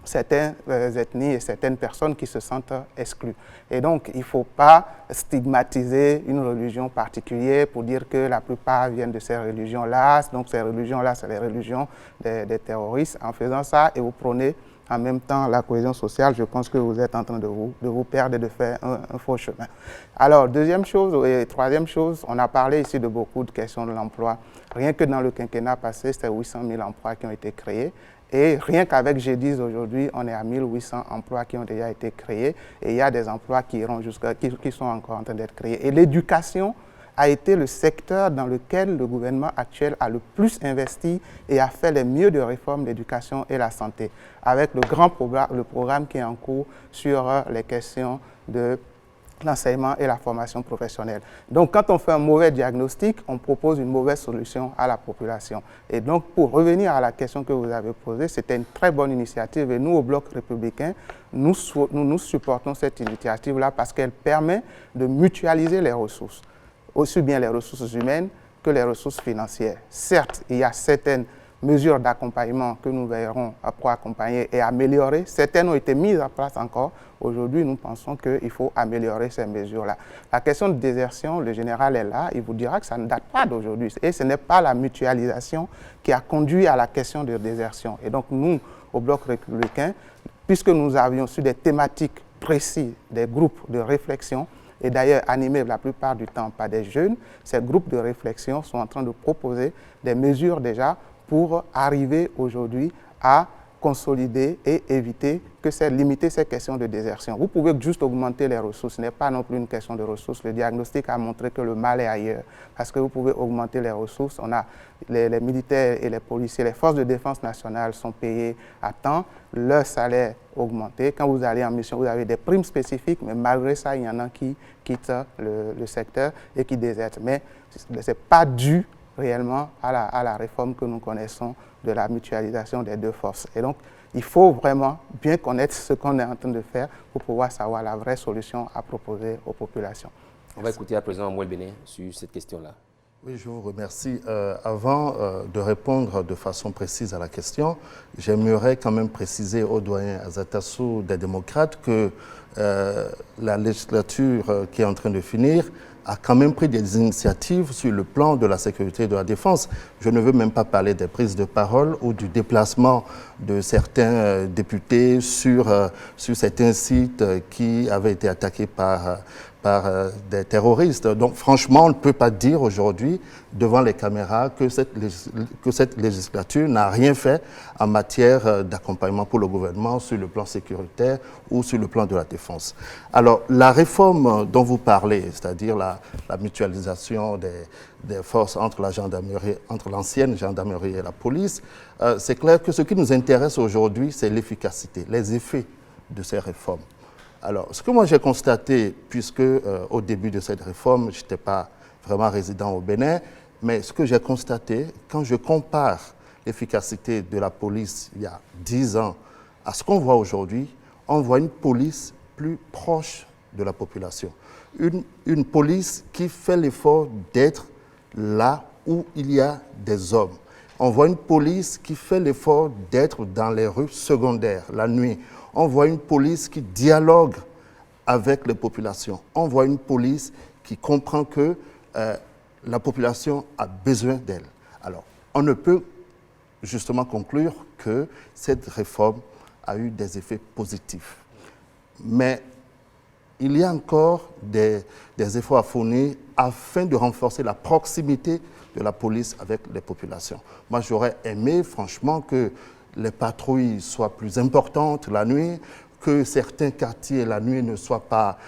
certaines ethnies et certaines personnes qui se sentent exclues. Et donc, il ne faut pas stigmatiser une religion particulière pour dire que la plupart viennent de ces religions-là, donc ces religions-là, c'est les religions des terroristes. En faisant ça, et vous prônez en même temps la cohésion sociale, je pense que vous êtes en train de vous perdre et de faire un faux chemin. Alors, deuxième chose et troisième chose, on a parlé ici de beaucoup de questions de l'emploi. Rien que dans le quinquennat passé, c'était 800 000 emplois qui ont été créés. Et rien qu'avec G10 aujourd'hui, on est à 1800 emplois qui ont déjà été créés et il y a des emplois qui sont encore en train d'être créés. Et l'éducation a été le secteur dans lequel le gouvernement actuel a le plus investi et a fait les mieux de réformes d'éducation et la santé, avec le programme qui est en cours sur les questions de l'enseignement et la formation professionnelle. Donc, quand on fait un mauvais diagnostic, on propose une mauvaise solution à la population. Et donc, pour revenir à la question que vous avez posée, c'était une très bonne initiative. Et nous, au Bloc républicain, nous supportons cette initiative-là parce qu'elle permet de mutualiser les ressources, aussi bien les ressources humaines que les ressources financières. Certes, il y a certaines mesures d'accompagnement que nous veillerons pour accompagner et améliorer. Certaines ont été mises en place encore. Aujourd'hui, nous pensons qu'il faut améliorer ces mesures-là. La question de désertion, le général est là, il vous dira que ça ne date pas d'aujourd'hui. Et ce n'est pas la mutualisation qui a conduit à la question de désertion. Et donc nous, au Bloc républicain, puisque nous avions su des thématiques précises, des groupes de réflexion, et d'ailleurs animés la plupart du temps par des jeunes, ces groupes de réflexion sont en train de proposer des mesures déjà pour arriver aujourd'hui à consolider et éviter limiter ces questions de désertion. Vous pouvez juste augmenter les ressources, ce n'est pas non plus une question de ressources. Le diagnostic a montré que le mal est ailleurs, parce que vous pouvez augmenter les ressources. On a les militaires et les policiers, les forces de défense nationale sont payés à temps, leur salaire augmenté. Quand vous allez en mission, vous avez des primes spécifiques, mais malgré ça, il y en a qui quittent le secteur et qui désertent. Mais ce n'est pas dû réellement à la réforme que nous connaissons de la mutualisation des deux forces. Et donc, il faut vraiment bien connaître ce qu'on est en train de faire pour pouvoir savoir la vraie solution à proposer aux populations. On va écouter à présent Mouel Béné sur cette question-là. Oui, je vous remercie. Avant de répondre de façon précise à la question, j'aimerais quand même préciser au doyen Azatassou des démocrates que la législature qui est en train de finir a quand même pris des initiatives sur le plan de la sécurité et de la défense. Je ne veux même pas parler des prises de parole ou du déplacement de certains députés sur certains sites qui avaient été attaqués par des terroristes. Donc franchement, on ne peut pas dire aujourd'hui devant les caméras que cette législature n'a rien fait en matière d'accompagnement pour le gouvernement sur le plan sécuritaire ou sur le plan de la défense. Alors la réforme dont vous parlez, c'est-à-dire la mutualisation des forces entre la gendarmerie, entre l'ancienne gendarmerie et la police, c'est clair que ce qui nous intéresse aujourd'hui, c'est l'efficacité, les effets de ces réformes. Alors, ce que moi j'ai constaté, puisque au début de cette réforme, je n'étais pas vraiment résident au Bénin, mais ce que j'ai constaté, quand je compare l'efficacité de la police il y a 10 ans à ce qu'on voit aujourd'hui, on voit une police plus proche de la population. Une police qui fait l'effort d'être là où il y a des hommes. On voit une police qui fait l'effort d'être dans les rues secondaires la nuit. On voit une police qui dialogue avec les populations. On voit une police qui comprend que la population a besoin d'elle. Alors, on ne peut justement conclure que cette réforme a eu des effets positifs. Mais il y a encore des efforts à fournir afin de renforcer la proximité de la police avec les populations. Moi, j'aurais aimé, franchement, que les patrouilles soient plus importantes la nuit, que certains quartiers la nuit ne soient pas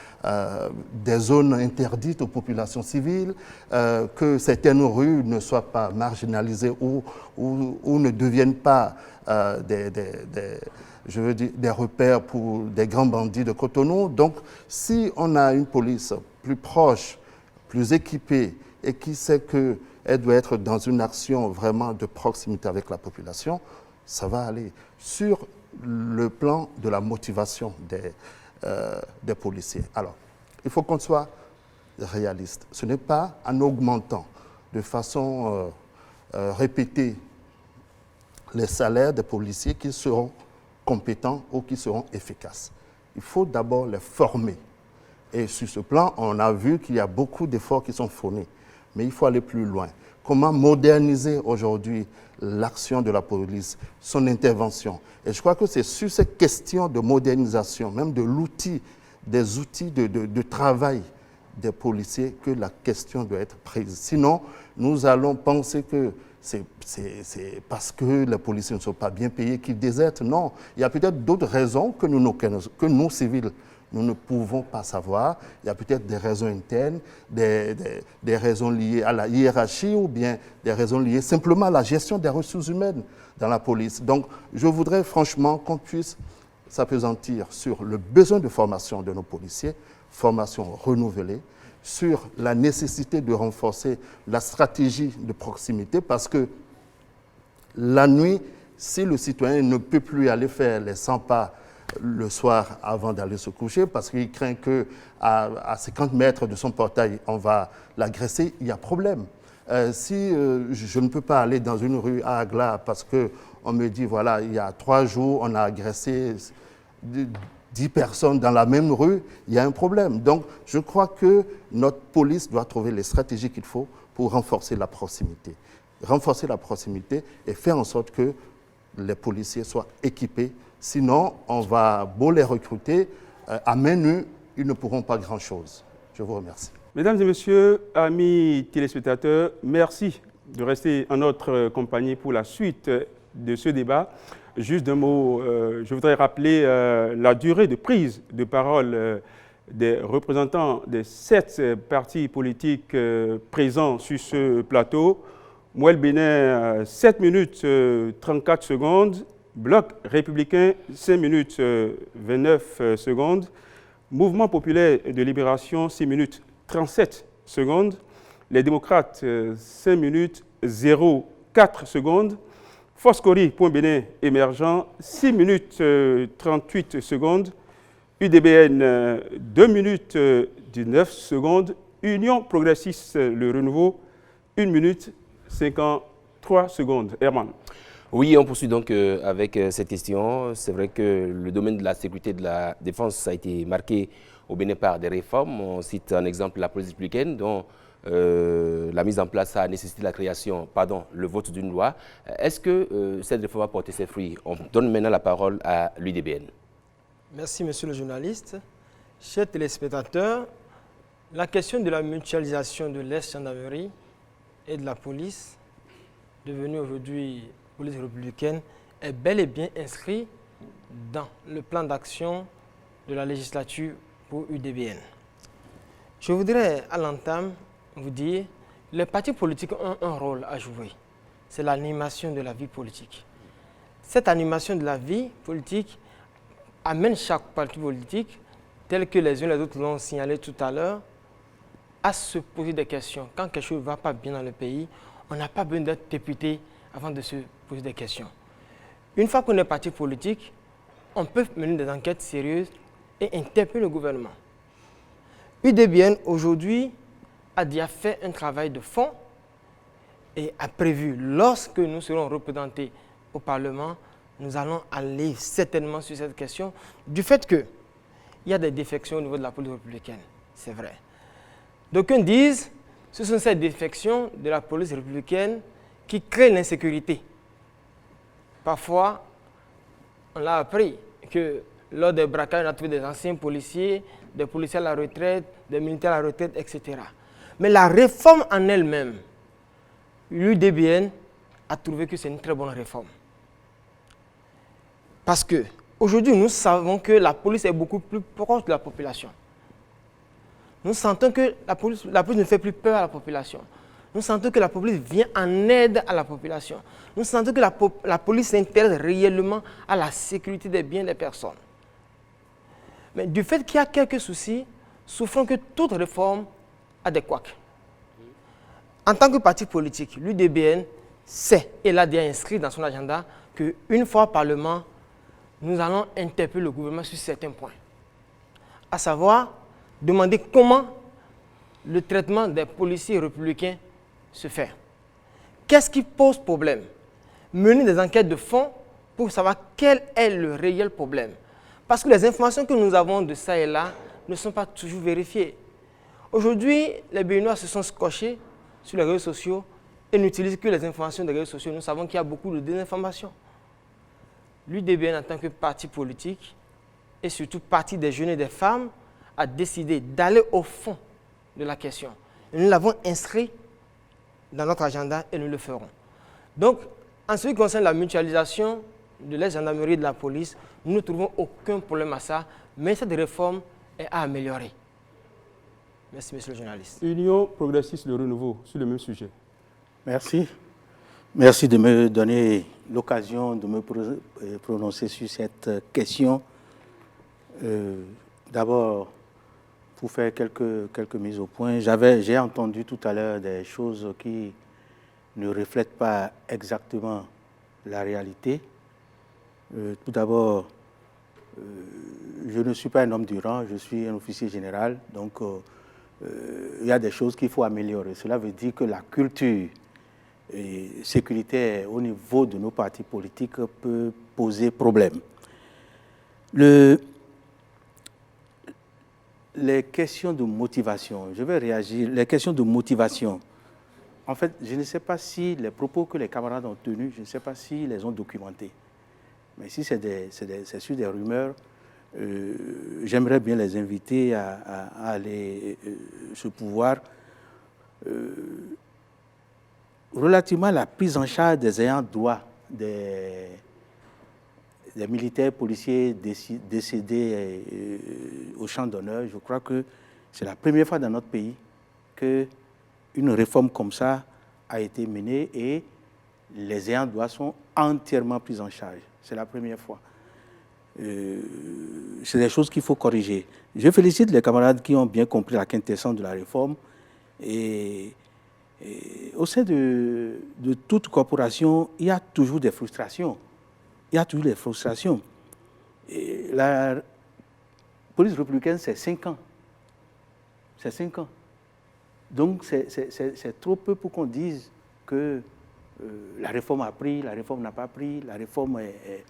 des zones interdites aux populations civiles, que certaines rues ne soient pas marginalisées ou ne deviennent pas des repères pour des grands bandits de Cotonou. Donc, si on a une police plus proche, plus équipée et qui sait qu'elle doit être dans une action vraiment de proximité avec la population, ça va aller. Sur le plan de la motivation des policiers. Alors, il faut qu'on soit réaliste. Ce n'est pas en augmentant de façon répétée les salaires des policiers qui seront compétents ou qui seront efficaces. Il faut d'abord les former. Et sur ce plan, on a vu qu'il y a beaucoup d'efforts qui sont fournis. Mais il faut aller plus loin. Comment moderniser aujourd'hui l'action de la police, son intervention. Et je crois que c'est sur ces questions de modernisation, même de l'outil, des outils de travail des policiers que la question doit être prise. Sinon, nous allons penser que c'est parce que les policiers ne sont pas bien payés qu'ils désertent. Non, il y a peut-être d'autres raisons que nous, civils, nous ne pouvons pas savoir. Il y a peut-être des raisons internes, des raisons liées à la hiérarchie ou bien des raisons liées simplement à la gestion des ressources humaines dans la police. Donc, je voudrais franchement qu'on puisse s'appesantir sur le besoin de formation de nos policiers formation renouvelée, sur la nécessité de renforcer la stratégie de proximité, parce que la nuit, si le citoyen ne peut plus aller faire les 100 pas le soir avant d'aller se coucher, parce qu'il craint qu'à 50 mètres de son portail, on va l'agresser, il y a problème. Si je ne peux pas aller dans une rue à Agla parce qu'on me dit, voilà, il y a 3 jours, on a agressé 10 personnes dans la même rue, il y a un problème. Donc, je crois que notre police doit trouver les stratégies qu'il faut pour renforcer la proximité. Renforcer la proximité et faire en sorte que les policiers soient équipés. Sinon, on va beau les recruter, à main nue, ils ne pourront pas grand-chose. Je vous remercie. Mesdames et messieurs, amis téléspectateurs, merci de rester en notre compagnie pour la suite de ce débat. Juste d'un mot, je voudrais rappeler la durée de prise de parole des représentants des 7 partis politiques présents sur ce plateau. Mouel Bénin, 7 minutes 34 secondes. Bloc républicain, 5 minutes 29 secondes. Mouvement populaire de libération, 6 minutes 37 secondes. Les démocrates, 5 minutes 04 secondes. Foscori, Point Bénin émergent, 6 minutes 38 secondes. UDBN, 2 minutes 19 secondes. Union progressiste, le renouveau, 1 minute 53 secondes. Herman. Oui, on poursuit donc avec cette question. C'est vrai que le domaine de la sécurité et de la défense a été marqué au Bénin par des réformes. On cite un exemple la police républicaine dont la mise en place a nécessité la création, le vote d'une loi. Est-ce que cette réforme a porté ses fruits? On donne maintenant la parole à l'UDBN. Merci, monsieur le journaliste. Chers téléspectateurs, la question de la mutualisation de l'ex-gendarmerie et de la police, devenue aujourd'hui police républicaine, est bel et bien inscrite dans le plan d'action de la législature pour UDBN. Je voudrais à l'entame vous dire, les partis politiques ont un rôle à jouer. C'est l'animation de la vie politique. Cette animation de la vie politique amène chaque parti politique, tel que les uns et les autres l'ont signalé tout à l'heure, à se poser des questions. Quand quelque chose ne va pas bien dans le pays, on n'a pas besoin d'être député avant de se poser des questions. Une fois qu'on est parti politique, on peut mener des enquêtes sérieuses et interpeller le gouvernement. UDBN aujourd'hui a déjà fait un travail de fond et a prévu, lorsque nous serons représentés au Parlement, nous allons aller certainement sur cette question du fait qu'il y a des défections au niveau de la police républicaine. C'est vrai. D'aucuns disent que ce sont ces défections de la police républicaine qui créent l'insécurité. Parfois, on l'a appris que lors des braquages, on a trouvé des anciens policiers, des policiers à la retraite, des militaires à la retraite, etc. Mais la réforme en elle-même, l'UDBN a trouvé que c'est une très bonne réforme. Parce qu'aujourd'hui, nous savons que la police est beaucoup plus proche de la population. Nous sentons que la police ne fait plus peur à la population. Nous sentons que la police vient en aide à la population. Nous sentons que la police s'intéresse réellement à la sécurité des biens des personnes. Mais du fait qu'il y a quelques soucis, souffrons que toute réforme a des couacs. En tant que parti politique, l'UDBN sait et l'a déjà inscrit dans son agenda qu'une fois au Parlement, nous allons interpeller le gouvernement sur certains points. À savoir, demander comment le traitement des policiers républicains se fait. Qu'est-ce qui pose problème? Mener des enquêtes de fond pour savoir quel est le réel problème. Parce que les informations que nous avons de ça et là ne sont pas toujours vérifiées. Aujourd'hui, les Béninois se sont scotchés sur les réseaux sociaux et n'utilisent que les informations des réseaux sociaux. Nous savons qu'il y a beaucoup de désinformation. L'UDBN, en tant que parti politique, et surtout parti des jeunes et des femmes, a décidé d'aller au fond de la question. Et nous l'avons inscrit dans notre agenda et nous le ferons. Donc, en ce qui concerne la mutualisation de la gendarmerie et de la police, nous ne trouvons aucun problème à ça, mais cette réforme est à améliorer. Merci, monsieur le journaliste. Union progressiste le renouveau, sur le même sujet. Merci. Merci de me donner l'occasion de me prononcer sur cette question. D'abord, pour faire quelques mises au point. J'ai entendu tout à l'heure des choses qui ne reflètent pas exactement la réalité. Tout d'abord, je ne suis pas un homme du rang, je suis un officier général, donc il y a des choses qu'il faut améliorer. Cela veut dire que la culture sécuritaire au niveau de nos partis politiques peut poser problème. Les questions de motivation, je vais réagir. Les questions de motivation, en fait, je ne sais pas si les propos que les camarades ont tenus, je ne sais pas s'ils les ont documentés. Mais si c'est sur des rumeurs, j'aimerais bien les inviter à aller se pouvoir. Relativement à la prise en charge des ayants droit des militaires policiers décédés au champ d'honneur, je crois que c'est la première fois dans notre pays qu'une réforme comme ça a été menée et les ayants droit sont entièrement pris en charge. C'est la première fois. C'est des choses qu'il faut corriger. Je félicite les camarades qui ont bien compris la quintessence de la réforme et au sein de toute corporation, il y a toujours des frustrations. Il y a toujours des frustrations. Et la police républicaine, c'est 5 ans. C'est 5 ans. Donc, c'est trop peu pour qu'on dise que la réforme a pris, la réforme n'a pas pris, la réforme est...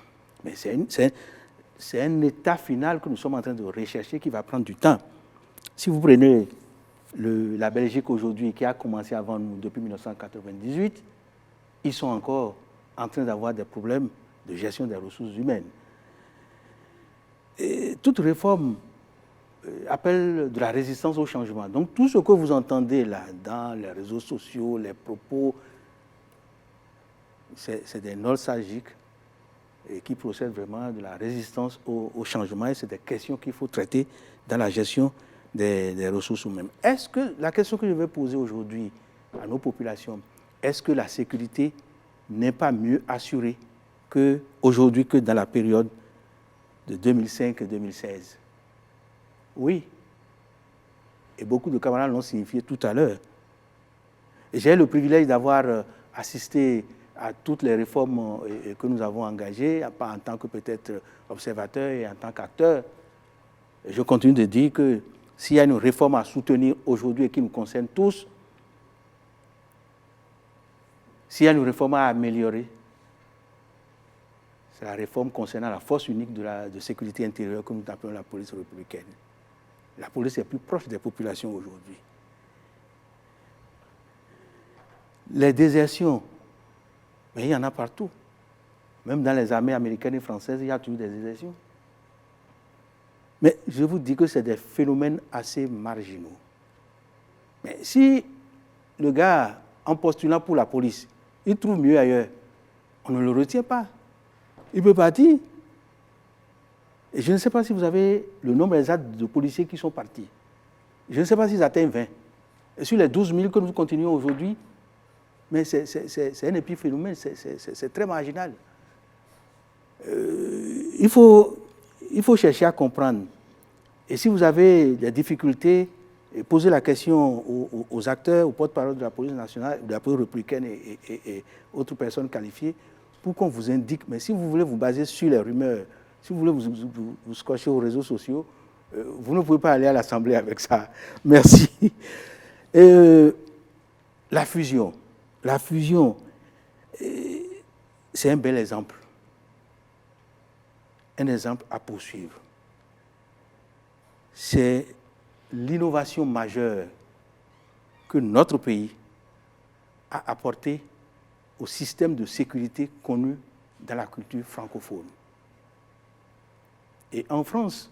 Mais c'est un état final que nous sommes en train de rechercher qui va prendre du temps. Si vous prenez la Belgique aujourd'hui, qui a commencé avant nous depuis 1998, ils sont encore en train d'avoir des problèmes de gestion des ressources humaines. Et toute réforme appelle de la résistance au changement. Donc tout ce que vous entendez là, dans les réseaux sociaux, les propos, c'est des nostalgiques et qui procèdent vraiment de la résistance au changement. Et c'est des questions qu'il faut traiter dans la gestion des ressources humaines. Est-ce que, la question que je vais poser aujourd'hui à nos populations, est-ce que la sécurité n'est pas mieux assurée aujourd'hui que dans la période de 2005 et 2016? Oui. Et beaucoup de camarades l'ont signifié tout à l'heure. J'ai le privilège d'avoir assisté à toutes les réformes que nous avons engagées, pas en tant que peut-être observateur et en tant qu'acteur. Je continue de dire que s'il y a une réforme à soutenir aujourd'hui et qui nous concerne tous, s'il y a une réforme à améliorer, c'est la réforme concernant la force unique de sécurité intérieure que nous appelons la police républicaine. La police est plus proche des populations aujourd'hui. Les désertions, mais il y en a partout. Même dans les armées américaines et françaises, il y a toujours des désertions. Mais je vous dis que c'est des phénomènes assez marginaux. Mais si le gars, en postulant pour la police, il trouve mieux ailleurs, on ne le retient pas. Il peut partir. Et je ne sais pas si vous avez le nombre exact de policiers qui sont partis. Je ne sais pas s'ils atteignent 20. Et sur les 12 000 que nous continuons aujourd'hui, mais c'est un épiphénomène, c'est très marginal. Il faut chercher à comprendre. Et si vous avez des difficultés, posez la question aux acteurs, aux porte-parole de la police nationale, de la police républicaine et autres personnes qualifiées, pour qu'on vous indique. Mais si vous voulez vous baser sur les rumeurs, si vous voulez vous scotcher aux réseaux sociaux, vous ne pouvez pas aller à l'Assemblée avec ça. Merci. La fusion. La fusion, c'est un bel exemple. Un exemple à poursuivre. C'est l'innovation majeure que notre pays a apportée au système de sécurité connu dans la culture francophone. Et en France,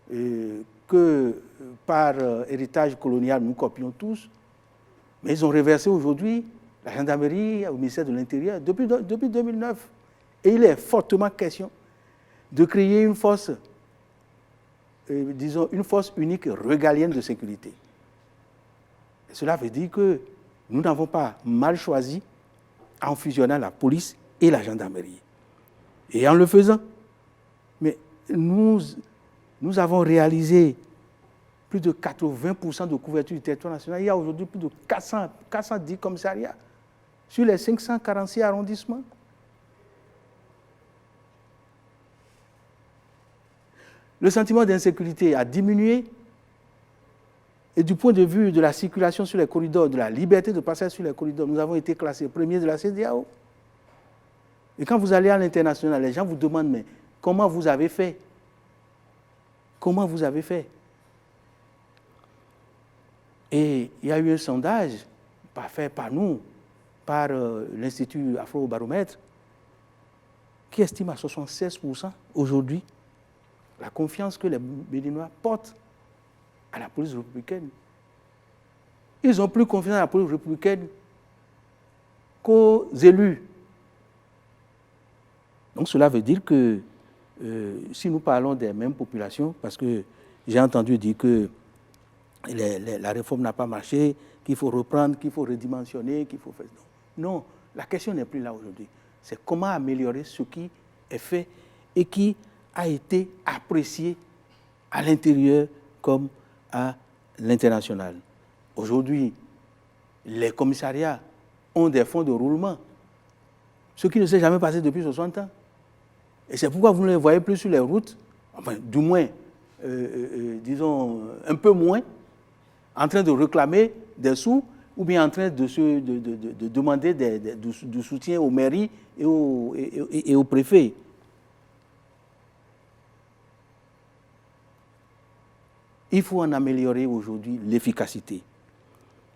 que par héritage colonial nous copions tous, mais ils ont reversé aujourd'hui la gendarmerie au ministère de l'Intérieur depuis 2009. Et il est fortement question de créer une force, disons, une force unique régalienne de sécurité. Et cela veut dire que nous n'avons pas mal choisi en fusionnant la police et la gendarmerie. Et en le faisant, mais nous avons réalisé plus de 80% de couverture du territoire national. Il y a aujourd'hui plus de 410 commissariats sur les 546 arrondissements. Le sentiment d'insécurité a diminué. Et du point de vue de la circulation sur les corridors, de la liberté de passage sur les corridors, nous avons été classés premiers de la CEDEAO. Et quand vous allez à l'international, les gens vous demandent, mais comment vous avez fait? Comment vous avez fait? Et il y a eu un sondage, pas fait par nous, par l'Institut Afro-Baromètre, qui estime à 76% aujourd'hui la confiance que les Béninois portent à la police républicaine. Ils ont plus confiance à la police républicaine qu'aux élus. Donc cela veut dire que si nous parlons des mêmes populations, parce que j'ai entendu dire que la réforme n'a pas marché, qu'il faut reprendre, qu'il faut redimensionner, qu'il faut faire... Non, la question n'est plus là aujourd'hui. C'est comment améliorer ce qui est fait et qui a été apprécié à l'intérieur comme à l'international. Aujourd'hui, les commissariats ont des fonds de roulement, ce qui ne s'est jamais passé depuis 60 ans. Et c'est pourquoi vous ne les voyez plus sur les routes, enfin, du moins, disons, un peu moins, en train de réclamer des sous ou bien en train de demander du soutien aux mairies et aux préfets. Il faut en améliorer aujourd'hui l'efficacité,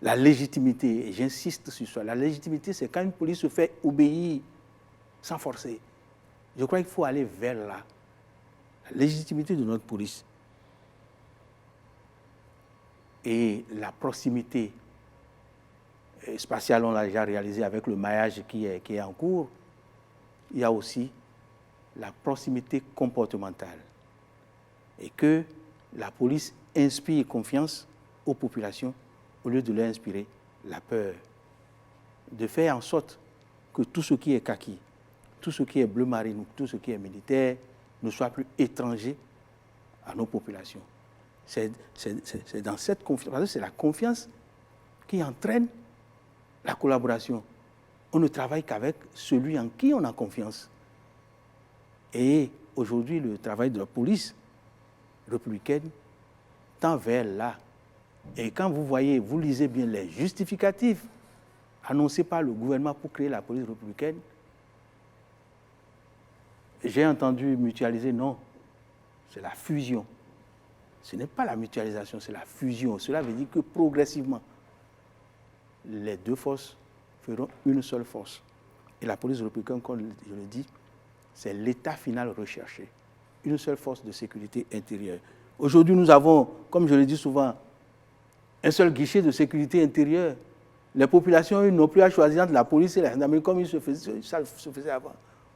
la légitimité, et j'insiste sur ça. La légitimité, c'est quand une police se fait obéir sans forcer. Je crois qu'il faut aller vers là. La légitimité de notre police et la proximité spatiale, on l'a déjà réalisé avec le maillage qui est en cours. Il y a aussi la proximité comportementale et que la police inspire confiance aux populations au lieu de leur inspirer la peur. De faire en sorte que tout ce qui est kaki, tout ce qui est bleu marine, tout ce qui est militaire ne soit plus étranger à nos populations. C'est dans cette confiance, parce que c'est la confiance qui entraîne la collaboration. On ne travaille qu'avec celui en qui on a confiance. Et aujourd'hui, le travail de la police républicaine tend vers là. Et quand vous lisez bien les justificatifs annoncés par le gouvernement pour créer la police républicaine, j'ai entendu mutualiser, non, c'est la fusion. Ce n'est pas la mutualisation, c'est la fusion. Cela veut dire que progressivement, les deux forces feront une seule force. Et la police républicaine, comme je le dis, c'est l'état final recherché. Une seule force de sécurité intérieure. Aujourd'hui, nous avons, comme je le dis souvent, un seul guichet de sécurité intérieure. Les populations n'ont plus à choisir entre la police et la gendarmerie comme ça se faisait avant.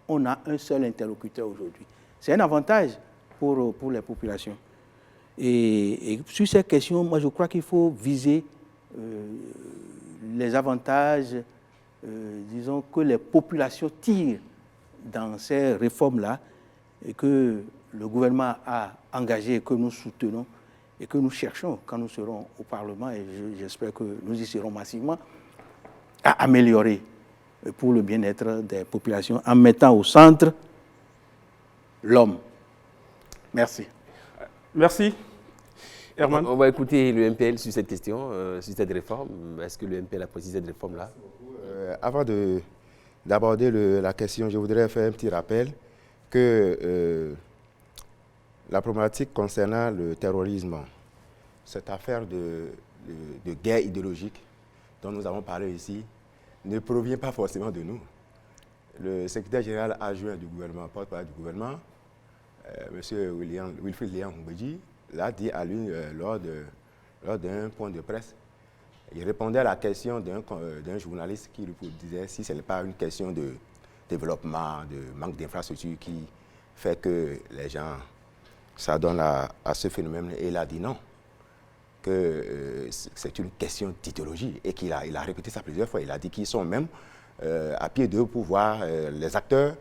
On a un seul interlocuteur aujourd'hui. C'est un avantage pour les populations. Et sur ces questions, moi je crois qu'il faut viser les avantages, disons, que les populations tirent dans ces réformes-là et que le gouvernement a engagé et que nous soutenons et que nous cherchons quand nous serons au Parlement, et j'espère que nous y serons massivement, à améliorer pour le bien-être des populations en mettant au centre l'homme. Merci. Merci. Herman. On va écouter le MPL sur cette question, sur cette réforme. Est-ce que le MPL a précisé cette réforme-là? Avant d'aborder la question, je voudrais faire un petit rappel que la problématique concernant le terrorisme, cette affaire de guerre idéologique dont nous avons parlé ici, ne provient pas forcément de nous. Le secrétaire général adjoint du gouvernement, porte-parole du gouvernement, M. Wilfried Léon Mbedji, l'a dit à lui lors d'un point de presse. Il répondait à la question d'un journaliste qui lui disait si ce n'est pas une question de développement, de manque d'infrastructure qui fait que les gens s'adonnent à ce phénomène. Et il a dit non, que c'est une question d'idéologie et il a répété ça plusieurs fois. Il a dit qu'ils sont même à pied d'eux pour voir les acteurs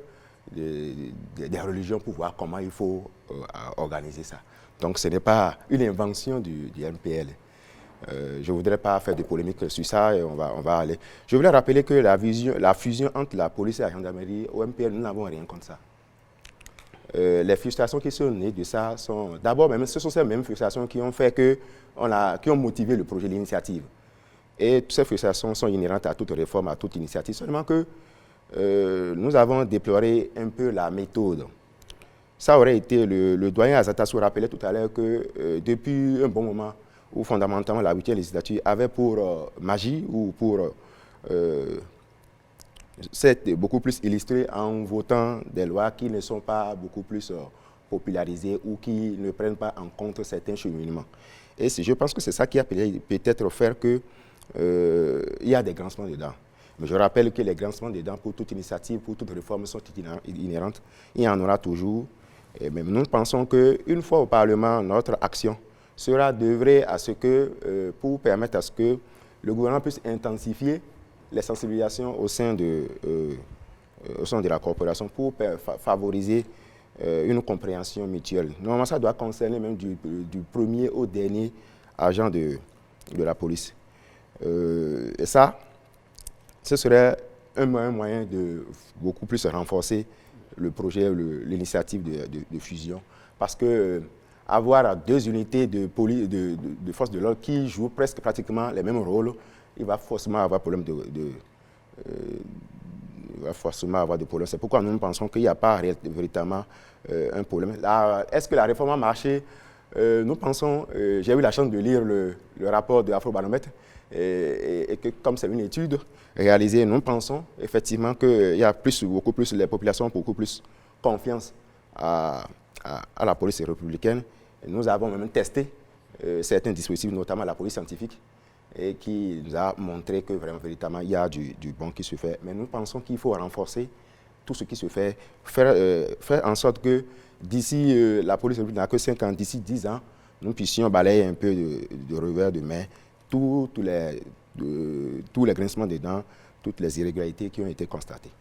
des religions pour voir comment il faut à organiser ça. Donc ce n'est pas une invention du MPL. Je ne voudrais pas faire de polémique sur ça et on va aller. Je voulais rappeler que la fusion entre la police et la gendarmerie, au MPL, nous n'avons rien contre ça. Les frustrations qui sont nées de ça sont... D'abord, ce sont ces mêmes frustrations qui ont fait qui ont motivé le projet, l'initiative. Et toutes ces frustrations sont inhérentes à toute réforme, à toute initiative. Seulement que nous avons déploré un peu la méthode. Ça aurait été, le doyen Azatassou rappelait tout à l'heure que depuis un bon moment, où fondamentalement la 8e législature avait pour magie ou pour s'être beaucoup plus illustrée en votant des lois qui ne sont pas beaucoup plus popularisées ou qui ne prennent pas en compte certains cheminements. Et je pense que c'est ça qui a peut-être fait qu'il y a des grincements dedans. Mais je rappelle que les grincements dedans, pour toute initiative, pour toute réforme, sont inhérentes. Il y en aura toujours. Et même nous pensons qu'une fois au Parlement, notre action sera d'œuvrer à ce que, pour permettre à ce que le gouvernement puisse intensifier les sensibilisations au sein de la corporation pour favoriser une compréhension mutuelle. Normalement, ça doit concerner même du premier au dernier agent de la police. Et ça, ce serait un moyen de beaucoup plus renforcer le projet, l'initiative de fusion. Parce que avoir 2 unités de forces de l'ordre qui jouent presque pratiquement les mêmes rôles, il va forcément avoir problème C'est pourquoi nous pensons qu'il n'y a pas véritablement un problème. Est-ce que la réforme a marché? Nous pensons, j'ai eu la chance de lire le rapport de Afrobaromètre, et que comme c'est une étude réalisée, nous pensons effectivement qu'il y a beaucoup plus, les populations ont beaucoup plus confiance à la police républicaine. Et nous avons même testé certains dispositifs, notamment la police scientifique, et qui nous a montré que vraiment, véritablement, il y a du bon qui se fait. Mais nous pensons qu'il faut renforcer tout ce qui se fait, faire en sorte que d'ici, la police républicaine n'a que 5 ans, d'ici 10 ans, nous puissions balayer un peu de revers de main tous les grincements des dents, toutes les irrégularités qui ont été constatées.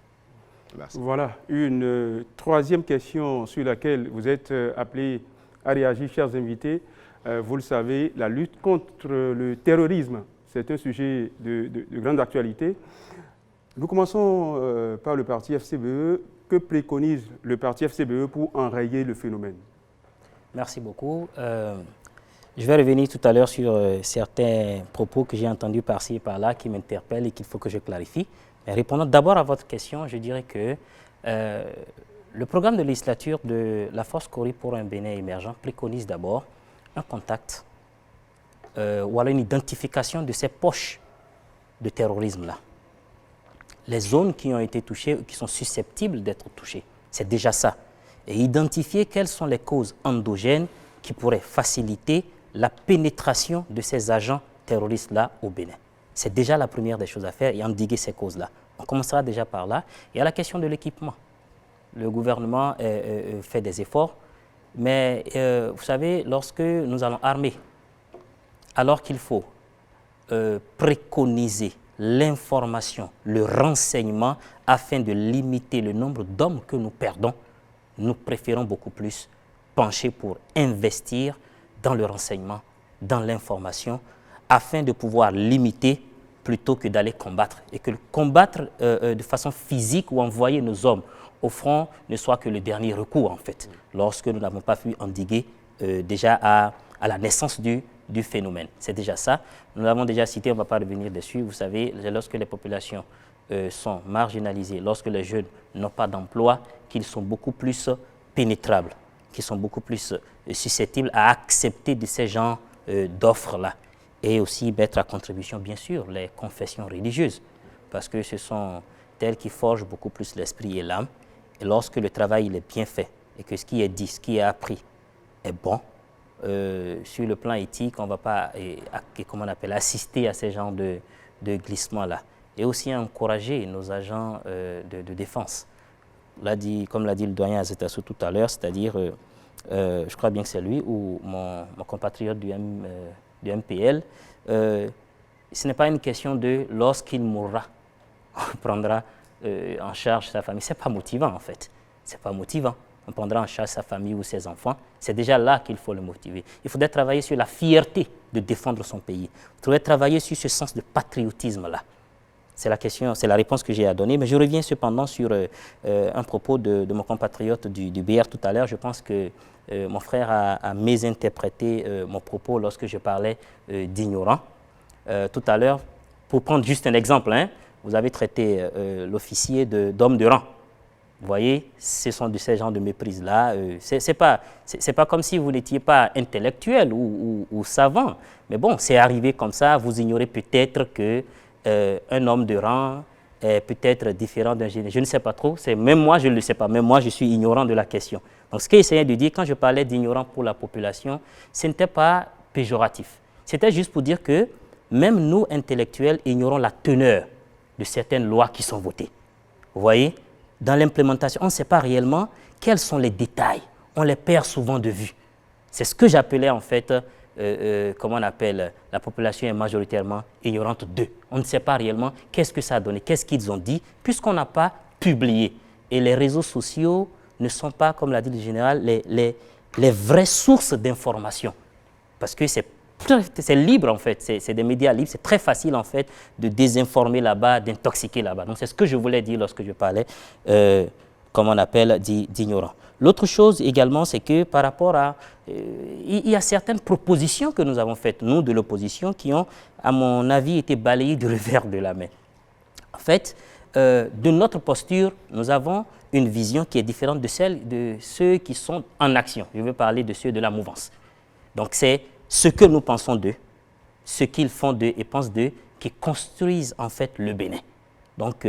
Merci. Voilà, une troisième question sur laquelle vous êtes appelés à réagir, chers invités. Vous le savez, la lutte contre le terrorisme, c'est un sujet de grande actualité. Nous commençons par le parti FCBE. Que préconise le parti FCBE pour enrayer le phénomène? Merci beaucoup. Je vais revenir tout à l'heure sur certains propos que j'ai entendus par-ci et par-là qui m'interpellent et qu'il faut que je clarifie. Mais répondant d'abord à votre question, je dirais que le programme de législature de la Force Cori pour un Bénin émergent préconise d'abord un contact ou alors une identification de ces poches de terrorisme-là. Les zones qui ont été touchées, qui sont susceptibles d'être touchées, c'est déjà ça. Et identifier quelles sont les causes endogènes qui pourraient faciliter la pénétration de ces agents terroristes-là au Bénin. C'est déjà la première des choses à faire et endiguer ces causes-là. On commencera déjà par là. Il y a la question de l'équipement. Le gouvernement fait des efforts, mais vous savez, lorsque nous allons armer, alors qu'il faut préconiser l'information, le renseignement, afin de limiter le nombre d'hommes que nous perdons, nous préférons beaucoup plus pencher pour investir dans le renseignement, dans l'information, afin de pouvoir limiter plutôt que d'aller combattre. Et que combattre de façon physique ou envoyer nos hommes au front ne soit que le dernier recours, en fait, lorsque nous n'avons pas pu endiguer déjà à la naissance du phénomène. C'est déjà ça. Nous l'avons déjà cité, on ne va pas revenir dessus. Vous savez, lorsque les populations sont marginalisées, lorsque les jeunes n'ont pas d'emploi, qu'ils sont beaucoup plus pénétrables, qui sont beaucoup plus susceptibles à accepter de ces genres d'offres-là. Et aussi mettre à contribution, bien sûr, les confessions religieuses, parce que ce sont elles qui forgent beaucoup plus l'esprit et l'âme. Et lorsque le travail il est bien fait, et que ce qui est dit, ce qui est appris est bon, sur le plan éthique, on ne va pas assister à ces genres de glissements-là. Et aussi encourager nos agents de défense. Comme l'a dit le doyen Azetassou tout à l'heure, c'est-à-dire, je crois bien que c'est lui ou mon compatriote du MPL, ce n'est pas une question de lorsqu'il mourra, on prendra en charge sa famille. Ce n'est pas motivant en fait. Ce n'est pas motivant. on prendra en charge sa famille ou ses enfants. C'est déjà là qu'il faut le motiver. Il faudrait travailler sur la fierté de défendre son pays. Il faudrait travailler sur ce sens de patriotisme-là. C'est la question, c'est la réponse que j'ai à donner. Mais je reviens cependant sur un propos de mon compatriote du BR tout à l'heure. Je pense que mon frère a mésinterprété mon propos lorsque je parlais d'ignorant. Tout à l'heure, pour prendre juste un exemple, hein, vous avez traité l'officier d'homme de rang. Vous voyez, ce sont de ces genres de méprises-là. C'est pas comme si vous n'étiez pas intellectuel ou savant. Mais bon, c'est arrivé comme ça. Vous ignorez peut-être qu'un homme de rang est peut-être différent d'un général. Je ne sais pas trop. Même moi, je ne le sais pas. Même moi, je suis ignorant de la question. Donc, ce qu'il essayait de dire, quand je parlais d'ignorant pour la population, ce n'était pas péjoratif. C'était juste pour dire que même nous, intellectuels, ignorons la teneur de certaines lois qui sont votées. Vous voyez, dans l'implémentation, on ne sait pas réellement quels sont les détails. On les perd souvent de vue. C'est ce que j'appelais en fait, comment on appelle, la population est majoritairement ignorante d'eux. On ne sait pas réellement qu'est-ce que ça a donné, qu'est-ce qu'ils ont dit, puisqu'on n'a pas publié. Et les réseaux sociaux ne sont pas, comme l'a dit le général, les vraies sources d'information. Parce que c'est libre en fait, c'est des médias libres, c'est très facile en fait de désinformer là-bas, d'intoxiquer là-bas. Donc c'est ce que je voulais dire lorsque je parlais, comme on appelle, d'ignorant. L'autre chose également, c'est que par rapport à... il y a certaines propositions que nous avons faites, nous de l'opposition, qui ont, à mon avis, été balayées du revers de la main. En fait, de notre posture, nous avons une vision qui est différente de celle de ceux qui sont en action. Je veux parler de ceux de la mouvance. Donc c'est ce que nous pensons d'eux, ce qu'ils font d'eux et pensent d'eux, qui construisent en fait le Bénin. Donc,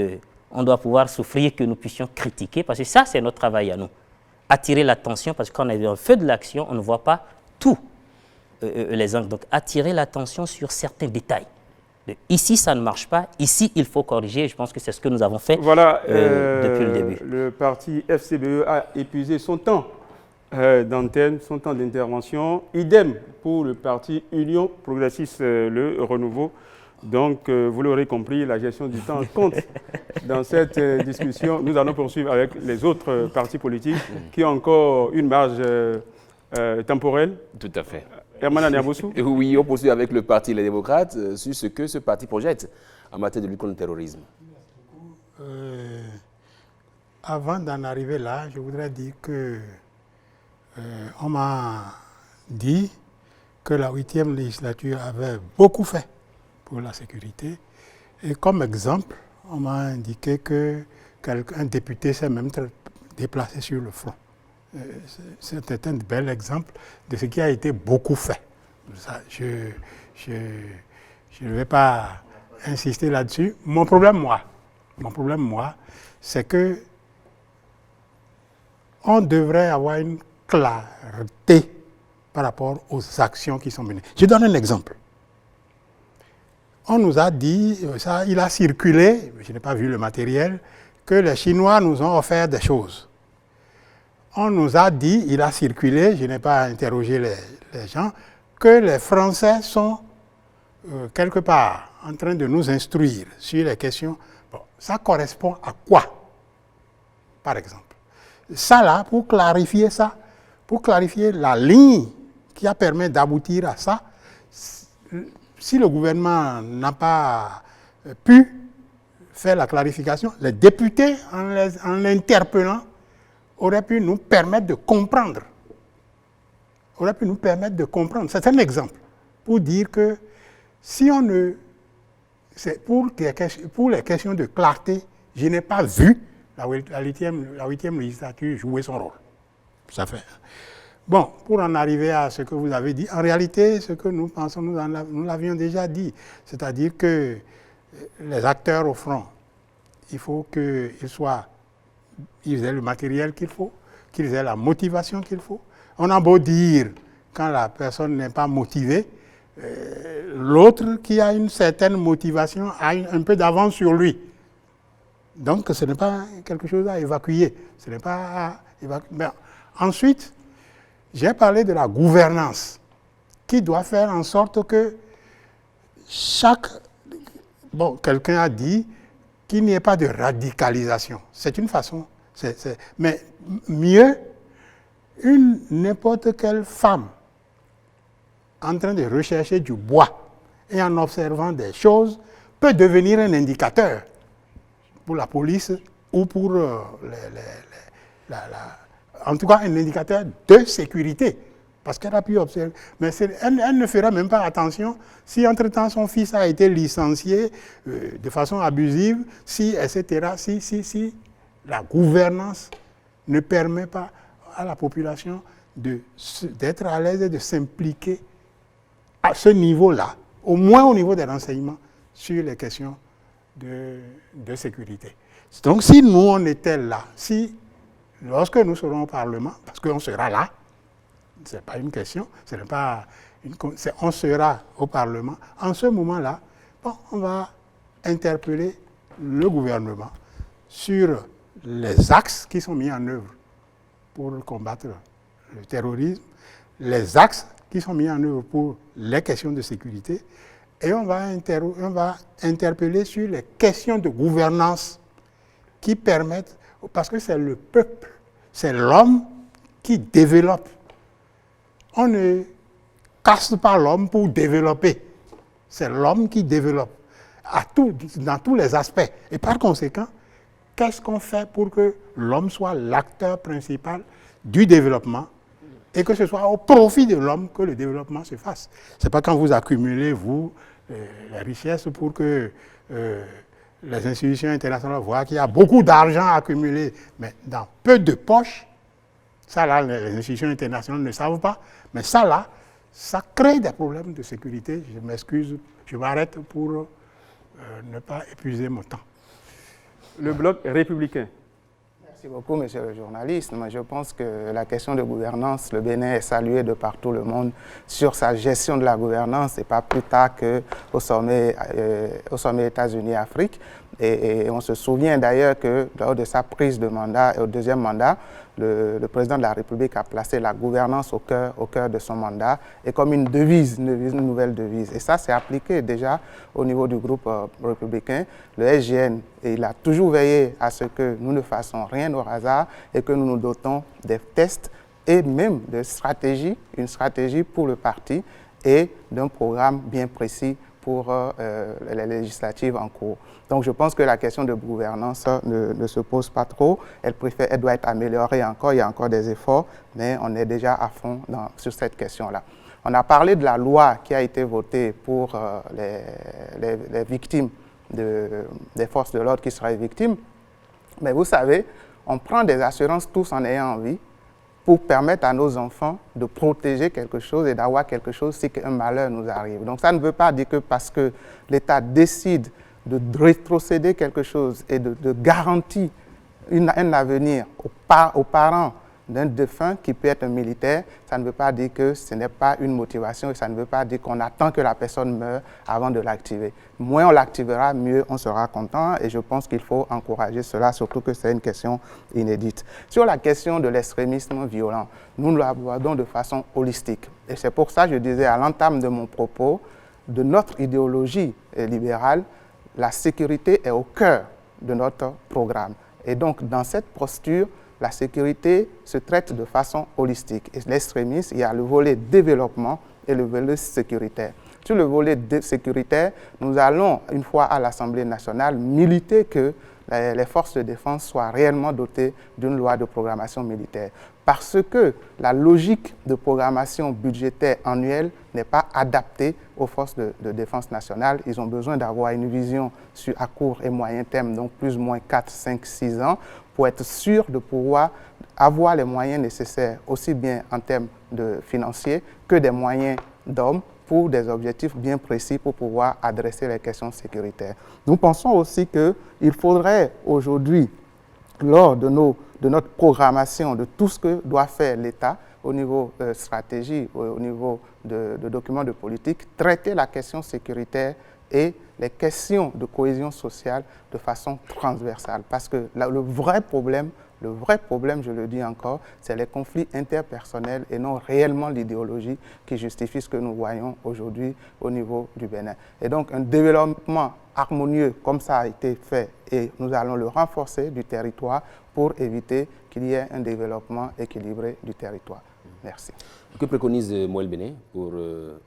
on doit pouvoir souffrir que nous puissions critiquer, parce que ça, c'est notre travail à nous. Attirer l'attention, parce que quand on est dans le feu de l'action, on ne voit pas tous les angles. Donc, attirer l'attention sur certains détails. Ici, ça ne marche pas. Ici, il faut corriger. Et je pense que c'est ce que nous avons fait depuis le début. Le parti FCBE a épuisé son temps d'antenne, son temps d'intervention. Idem pour le parti Union Progressiste Le Renouveau. Donc, vous l'aurez compris, la gestion du temps compte dans cette discussion. Nous allons poursuivre avec les autres partis politiques qui ont encore une marge temporelle. Tout à fait. Herman Niamboussou. Oui, on poursuit avec le Parti Les Démocrates sur ce que ce parti projette en matière de lutte contre le terrorisme. Avant d'en arriver là, je voudrais dire que on m'a dit que la 8e législature avait beaucoup fait pour la sécurité. Et comme exemple, on m'a indiqué qu'un député s'est même déplacé sur le front. C'était un bel exemple de ce qui a été beaucoup fait. Ça, je ne vais pas insister là-dessus. Mon problème, moi, c'est que on devrait avoir une clarté par rapport aux actions qui sont menées. Je donne un exemple. On nous a dit, ça, il a circulé, je n'ai pas vu le matériel, que les Chinois nous ont offert des choses. On nous a dit, il a circulé, je n'ai pas interrogé les gens, que les Français sont quelque part en train de nous instruire sur les questions. Bon, ça correspond à quoi, par exemple? Ça là, pour clarifier la ligne qui a permis d'aboutir à ça, si le gouvernement n'a pas pu faire la clarification, les députés, en l'interpellant, auraient pu nous permettre de comprendre. C'est un exemple pour dire que si on ne... C'est pour les questions de clarté, je n'ai pas vu la 8e législature jouer son rôle. Ça fait... Bon, pour en arriver à ce que vous avez dit, en réalité, ce que nous pensons, nous l'avions déjà dit, c'est-à-dire que les acteurs au front, il faut qu'ils aient le matériel qu'il faut, qu'ils aient la motivation qu'il faut. On a beau dire, quand la personne n'est pas motivée, l'autre qui a une certaine motivation a un peu d'avance sur lui. Donc, ce n'est pas quelque chose à évacuer. Ce n'est pas à évacuer. Mais ensuite, j'ai parlé de la gouvernance qui doit faire en sorte que quelqu'un a dit qu'il n'y ait pas de radicalisation. C'est une façon, mais mieux n'importe quelle femme en train de rechercher du bois et en observant des choses peut devenir un indicateur pour la police ou pour en tout cas un indicateur de sécurité. Parce qu'elle a pu observer. Mais elle ne fera même pas attention si entre-temps son fils a été licencié de façon abusive, si, etc., si la gouvernance ne permet pas à la population d'être à l'aise et de s'impliquer à ce niveau-là, au moins au niveau des renseignements sur les questions de sécurité. Donc si nous on était là, lorsque nous serons au Parlement, parce qu'on sera là, ce n'est pas une question, on sera au Parlement. En ce moment-là, on va interpeller le gouvernement sur les axes qui sont mis en œuvre pour combattre le terrorisme, les axes qui sont mis en œuvre pour les questions de sécurité, et on va interpeller sur les questions de gouvernance qui permettent, parce que c'est le peuple, c'est l'homme qui développe. On ne casse pas l'homme pour développer. C'est l'homme qui développe dans tous les aspects. Et par conséquent, qu'est-ce qu'on fait pour que l'homme soit l'acteur principal du développement et que ce soit au profit de l'homme que le développement se fasse? Ce n'est pas quand vous accumulez, les richesses pour que les institutions internationales voient qu'il y a beaucoup d'argent accumulé, mais dans peu de poches. Ça, là, les institutions internationales ne savent pas. Mais ça, là, ça crée des problèmes de sécurité. Je m'excuse, je m'arrête pour ne pas épuiser mon temps. Le bloc républicain. Merci beaucoup, monsieur le journaliste. Moi, je pense que la question de gouvernance, le Bénin est salué de par tout le monde sur sa gestion de la gouvernance, et pas plus tard qu'au sommet États-Unis-Afrique. Et on se souvient d'ailleurs que lors de sa prise de mandat, au deuxième mandat, le président de la République a placé la gouvernance au cœur de son mandat, et comme une nouvelle devise. Et ça, c'est appliqué déjà au niveau du groupe républicain. Le SGN, il a toujours veillé à ce que nous ne fassions rien au hasard et que nous nous dotons des tests et même de stratégie, une stratégie pour le parti et d'un programme bien précis pour les législatives en cours. Donc je pense que la question de gouvernance ne se pose pas trop. Elle doit être améliorée encore, il y a encore des efforts, mais on est déjà à fond sur cette question-là. On a parlé de la loi qui a été votée pour les victimes, des forces de l'ordre qui seraient victimes. Mais vous savez, on prend des assurances tous en ayant envie pour permettre à nos enfants de protéger quelque chose et d'avoir quelque chose si un malheur nous arrive. Donc ça ne veut pas dire que parce que l'État décide de rétrocéder quelque chose et de garantir un avenir aux parents d'un défunt qui peut être un militaire, ça ne veut pas dire que ce n'est pas une motivation et ça ne veut pas dire qu'on attend que la personne meure avant de l'activer. Moins on l'activera, mieux on sera content, et je pense qu'il faut encourager cela, surtout que c'est une question inédite. Sur la question de l'extrémisme violent, nous l'abordons de façon holistique. Et c'est pour ça que je disais à l'entame de mon propos, de notre idéologie libérale, la sécurité est au cœur de notre programme. Et donc, dans cette posture, la sécurité se traite de façon holistique. Et l'extrémisme, il y a le volet développement et le volet sécuritaire. Sur le volet sécuritaire, nous allons, une fois à l'Assemblée nationale, militer que les forces de défense soient réellement dotées d'une loi de programmation militaire. Parce que la logique de programmation budgétaire annuelle n'est pas adaptée aux forces de défense nationale. Ils ont besoin d'avoir une vision à court et moyen terme, donc plus ou moins 4, 5, 6 ans, pour être sûr de pouvoir avoir les moyens nécessaires, aussi bien en termes de financiers que des moyens d'hommes, pour des objectifs bien précis pour pouvoir adresser les questions sécuritaires. Nous pensons aussi qu'il faudrait aujourd'hui, lors de notre programmation, de tout ce que doit faire l'État au niveau stratégie, au niveau de documents de politique, traiter la question sécuritaire et les questions de cohésion sociale de façon transversale. Parce que le vrai problème, je le dis encore, c'est les conflits interpersonnels et non réellement l'idéologie qui justifie ce que nous voyons aujourd'hui au niveau du Bénin. Et donc un développement harmonieux comme ça a été fait, et nous allons le renforcer du territoire pour éviter qu'il qu'il y ait un développement équilibré du territoire. Merci. Que préconise Moël Béné pour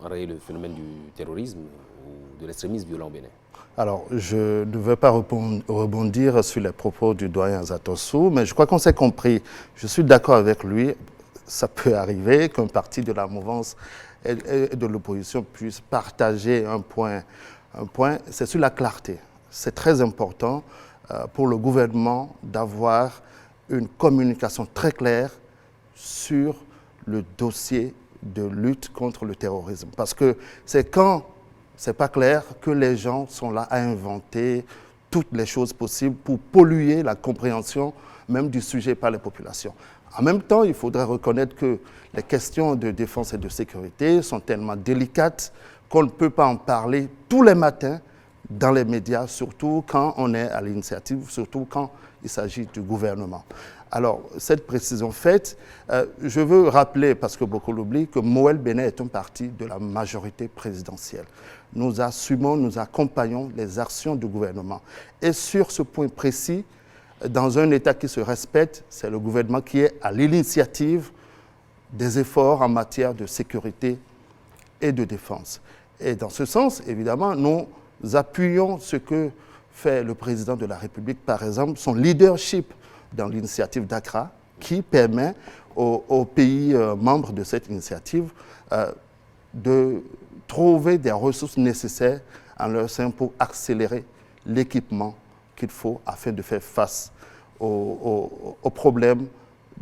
enrayer le phénomène du terrorisme ou de l'extrémisme violent au Bénin? Alors, je ne vais pas rebondir sur les propos du doyen Zatossou, mais je crois qu'on s'est compris. Je suis d'accord avec lui. Ça peut arriver qu'un parti de la mouvance et de l'opposition puisse partager un point, c'est sur la clarté. C'est très important pour le gouvernement d'avoir une communication très claire sur le dossier de lutte contre le terrorisme. Parce que c'est quand c'est pas clair que les gens sont là à inventer toutes les choses possibles pour polluer la compréhension même du sujet par les populations. En même temps, il faudrait reconnaître que les questions de défense et de sécurité sont tellement délicates qu'on ne peut pas en parler tous les matins dans les médias, surtout quand on est à l'initiative, surtout quand il s'agit du gouvernement. Alors, cette précision faite, je veux rappeler, parce que beaucoup l'oublient, que Moël Béné est un parti de la majorité présidentielle. Nous assumons, nous accompagnons les actions du gouvernement. Et sur ce point précis, dans un État qui se respecte, c'est le gouvernement qui est à l'initiative des efforts en matière de sécurité et de défense. Et dans ce sens, évidemment, nous appuyons ce que fait le président de la République, par exemple, son leadership dans l'initiative d'Accra, qui permet aux pays membres de cette initiative de trouver des ressources nécessaires en leur sein pour accélérer l'équipement qu'il faut afin de faire face aux problèmes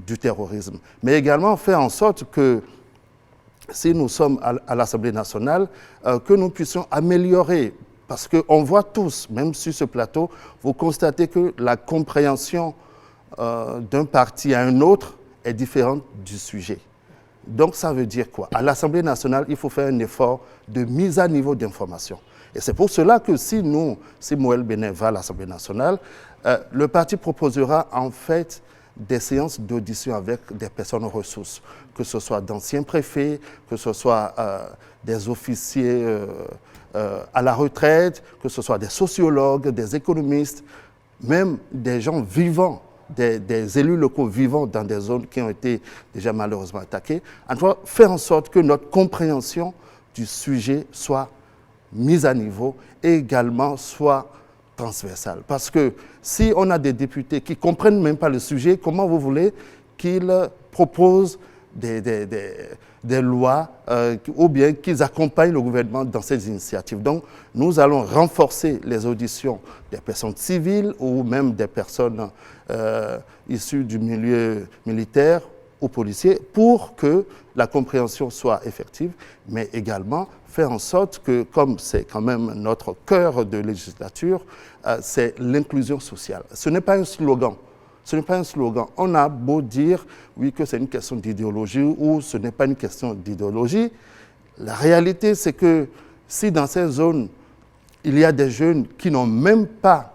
du terrorisme. Mais également faire en sorte que, si nous sommes à l'Assemblée nationale, que nous puissions améliorer. Parce qu'on voit tous, même sur ce plateau, vous constatez que la compréhension d'un parti à un autre est différente du sujet. Donc ça veut dire quoi? À l'Assemblée nationale, il faut faire un effort de mise à niveau d'information. Et c'est pour cela que si Moël Béné va à l'Assemblée nationale, le parti proposera en fait des séances d'audition avec des personnes ressources, que ce soit d'anciens préfets, que ce soit des officiers à la retraite, que ce soit des sociologues, des économistes, même des gens vivants, des élus locaux vivants dans des zones qui ont été déjà malheureusement attaquées. On doit faire en sorte que notre compréhension du sujet soit mise à niveau et également soit transversale. Parce que si on a des députés qui ne comprennent même pas le sujet, comment vous voulez qu'ils proposent des lois ou bien qu'ils accompagnent le gouvernement dans ces initiatives? Donc, nous allons renforcer les auditions des personnes civiles ou même des personnes issues du milieu militaire ou policier pour que la compréhension soit effective, mais également faire en sorte que, comme c'est quand même notre cœur de législature, c'est l'inclusion sociale. Ce n'est pas un slogan. Ce n'est pas un slogan. On a beau dire, oui, que c'est une question d'idéologie ou ce n'est pas une question d'idéologie. La réalité, c'est que si dans ces zones, il y a des jeunes qui n'ont même pas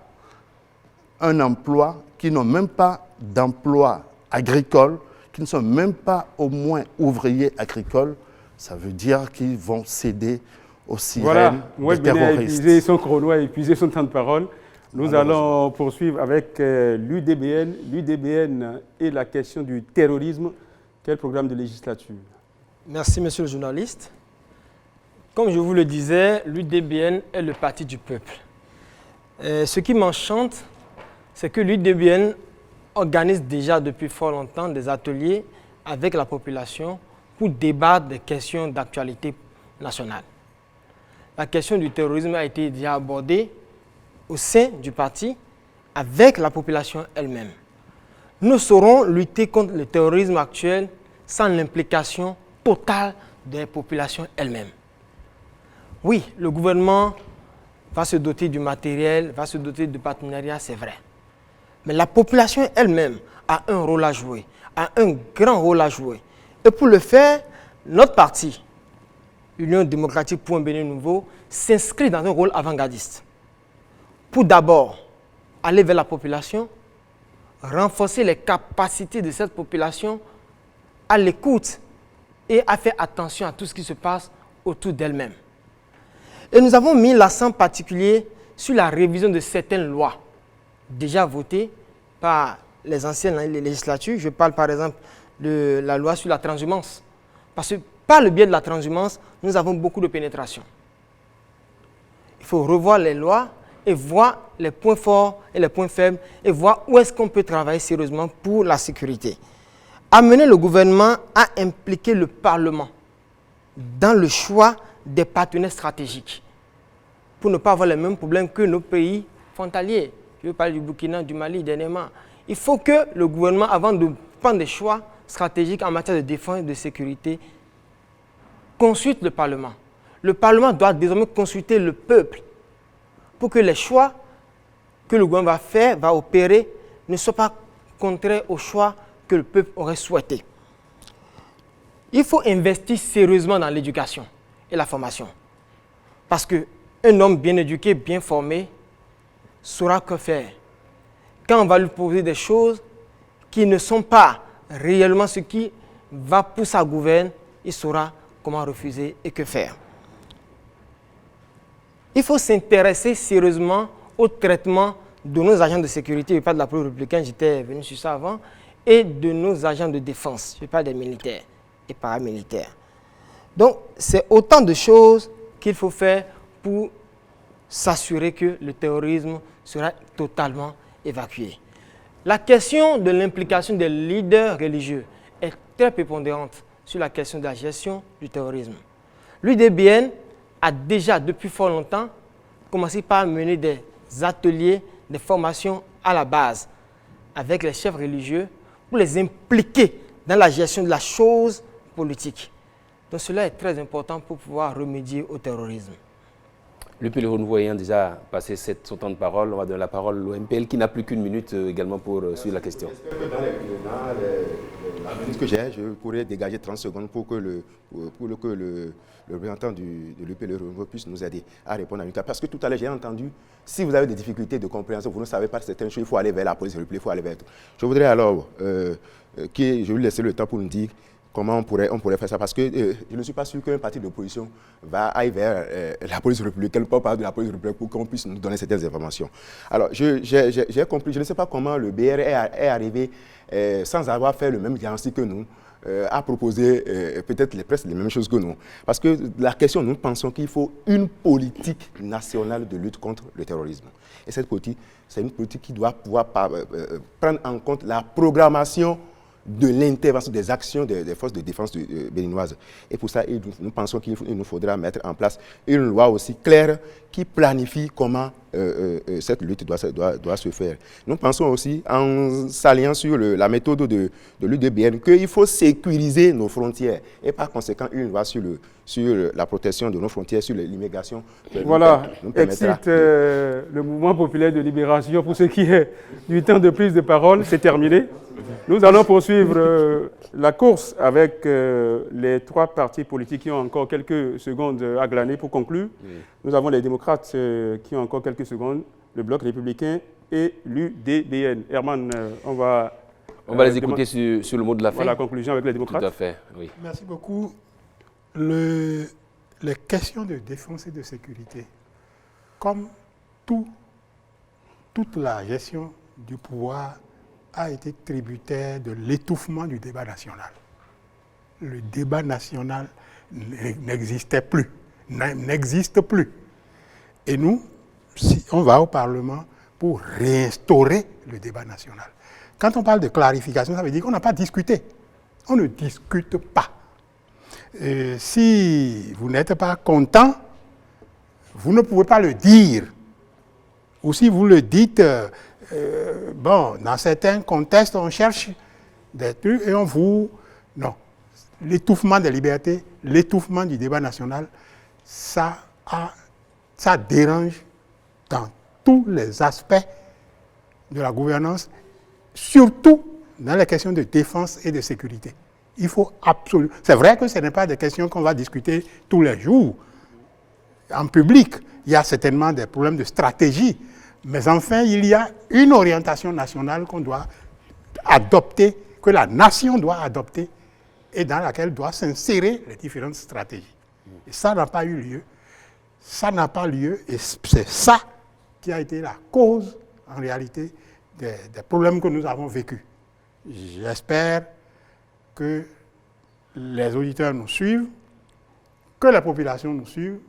un emploi, qui n'ont même pas d'emploi agricole, qui ne sont même pas au moins ouvriers agricoles, ça veut dire qu'ils vont céder aux sirènes des terroristes. Moël Béné a épuisé son chrono, a épuisé son temps de parole. Nous allons poursuivre avec l'UDBN. L'UDBN et la question du terrorisme. Quel programme de législature? Merci, monsieur le journaliste. Comme je vous le disais, l'UDBN est le parti du peuple. Ce qui m'enchante, c'est que l'UDBN organise déjà depuis fort longtemps des ateliers avec la population pour débattre des questions d'actualité nationale. La question du terrorisme a été déjà abordée au sein du parti avec la population elle-même. Nous saurons lutter contre le terrorisme actuel sans l'implication totale des populations elles-mêmes. Oui, le gouvernement va se doter du matériel, va se doter de partenariats, c'est vrai. Mais la population elle-même a un rôle à jouer, a un grand rôle à jouer. Et pour le faire, notre parti, Union démocratique pour un Bénin nouveau, s'inscrit dans un rôle avant-gardiste. Pour d'abord aller vers la population, renforcer les capacités de cette population à l'écoute et à faire attention à tout ce qui se passe autour d'elle-même. Et nous avons mis l'accent particulier sur la révision de certaines lois déjà votées par les anciennes les législatures. Je parle par exemple de la loi sur la transhumance. Parce que par le biais de la transhumance, nous avons beaucoup de pénétration. Il faut revoir les lois et voir les points forts et les points faibles et voir où est-ce qu'on peut travailler sérieusement pour la sécurité. Amener le gouvernement à impliquer le Parlement dans le choix des partenaires stratégiques pour ne pas avoir les mêmes problèmes que nos pays frontaliers. Je veux parler du Burkina, du Mali dernièrement. Il faut que le gouvernement, avant de prendre des choix stratégiques en matière de défense et de sécurité, consulte le Parlement. Le Parlement doit désormais consulter le peuple pour que les choix que le gouvernement va faire, va opérer, ne soient pas contraires aux choix que le peuple aurait souhaité. Il faut investir sérieusement dans l'éducation et la formation. Parce qu'un homme bien éduqué, bien formé, saura que faire. Quand on va lui poser des choses qui ne sont pas réellement ce qui va pour sa gouverne, il saura comment refuser et que faire. Il faut s'intéresser sérieusement au traitement de nos agents de sécurité. Je parle de la police républicaine, j'étais venu sur ça avant, et de nos agents de défense. Je parle des militaires et paramilitaires. Donc, c'est autant de choses qu'il faut faire pour s'assurer que le terrorisme sera totalement évacué. La question de l'implication des leaders religieux est très prépondérante sur la question de la gestion du terrorisme. L'UDBN a déjà, depuis fort longtemps, commencé par mener des ateliers, des formations à la base avec les chefs religieux pour les impliquer dans la gestion de la chose politique. Donc cela est très important pour pouvoir remédier au terrorisme. L'UP Le Renouveau ayant déjà passé son temps de parole, on va donner la parole à l'OMPL qui n'a plus qu'une minute également pour suivre la question. La minute que j'ai, je pourrais dégager 30 secondes pour que le représentant de l'UP Le Renouveau puisse nous aider à répondre à une question. Parce que tout à l'heure, j'ai entendu, si vous avez des difficultés de compréhension, vous ne savez pas certaines choses, il faut aller vers la police, il faut aller vers tout. Je voudrais alors je vais lui laisser le temps pour nous dire comment on pourrait faire ça. Parce que je ne suis pas sûr qu'un parti d'opposition aille vers la police républicaine, pas parler de la police républicaine pour qu'on puisse nous donner certaines informations. Alors, j'ai compris, je ne sais pas comment le BR est arrivé sans avoir fait le même diagnostic que nous, à proposer peut-être presque les mêmes choses que nous. Parce que la question, nous pensons qu'il faut une politique nationale de lutte contre le terrorisme. Et cette politique, c'est une politique qui doit pouvoir prendre en compte la programmation de l'intervention des actions des forces de défense béninoises. Et pour ça, nous pensons qu'il nous faudra mettre en place une loi aussi claire qui planifie comment cette lutte doit se faire. Nous pensons aussi, en s'alliant sur la méthode de l'UDBN, qu'il faut sécuriser nos frontières et par conséquent une loi sur la protection de nos frontières, sur l'immigration. Voilà, excite le mouvement populaire de libération. Pour ce qui est du temps de prise de parole, c'est terminé. Nous allons poursuivre la course avec les trois partis politiques qui ont encore quelques secondes à glaner pour conclure. Oui. Nous avons les démocrates qui ont encore quelques secondes, le Bloc républicain et l'UDBN. Herman, on va les écouter sur le mot de la fin. Voilà, la conclusion avec les démocrates. Tout à fait, oui. Merci beaucoup. Les questions de défense et de sécurité, comme toute la gestion du pouvoir, a été tributaire de l'étouffement du débat national. Le débat national n'existe plus. Et nous, si on va au Parlement pour réinstaurer le débat national. Quand on parle de clarification, ça veut dire qu'on n'a pas discuté. On ne discute pas. Si vous n'êtes pas content, vous ne pouvez pas le dire. Ou si vous le dites, dans certains contextes, on cherche des trucs et on vous... Non. L'étouffement des libertés, l'étouffement du débat national, ça dérange dans tous les aspects de la gouvernance, surtout dans les questions de défense et de sécurité. Il faut absolument... C'est vrai que ce n'est pas des questions qu'on va discuter tous les jours. En public, il y a certainement des problèmes de stratégie. Mais enfin, il y a une orientation nationale qu'on doit adopter, que la nation doit adopter et dans laquelle doivent s'insérer les différentes stratégies. Et ça n'a pas eu lieu. Ça n'a pas lieu et c'est ça qui a été la cause, en réalité, problèmes que nous avons vécus. J'espère que les auditeurs nous suivent, que la population nous suive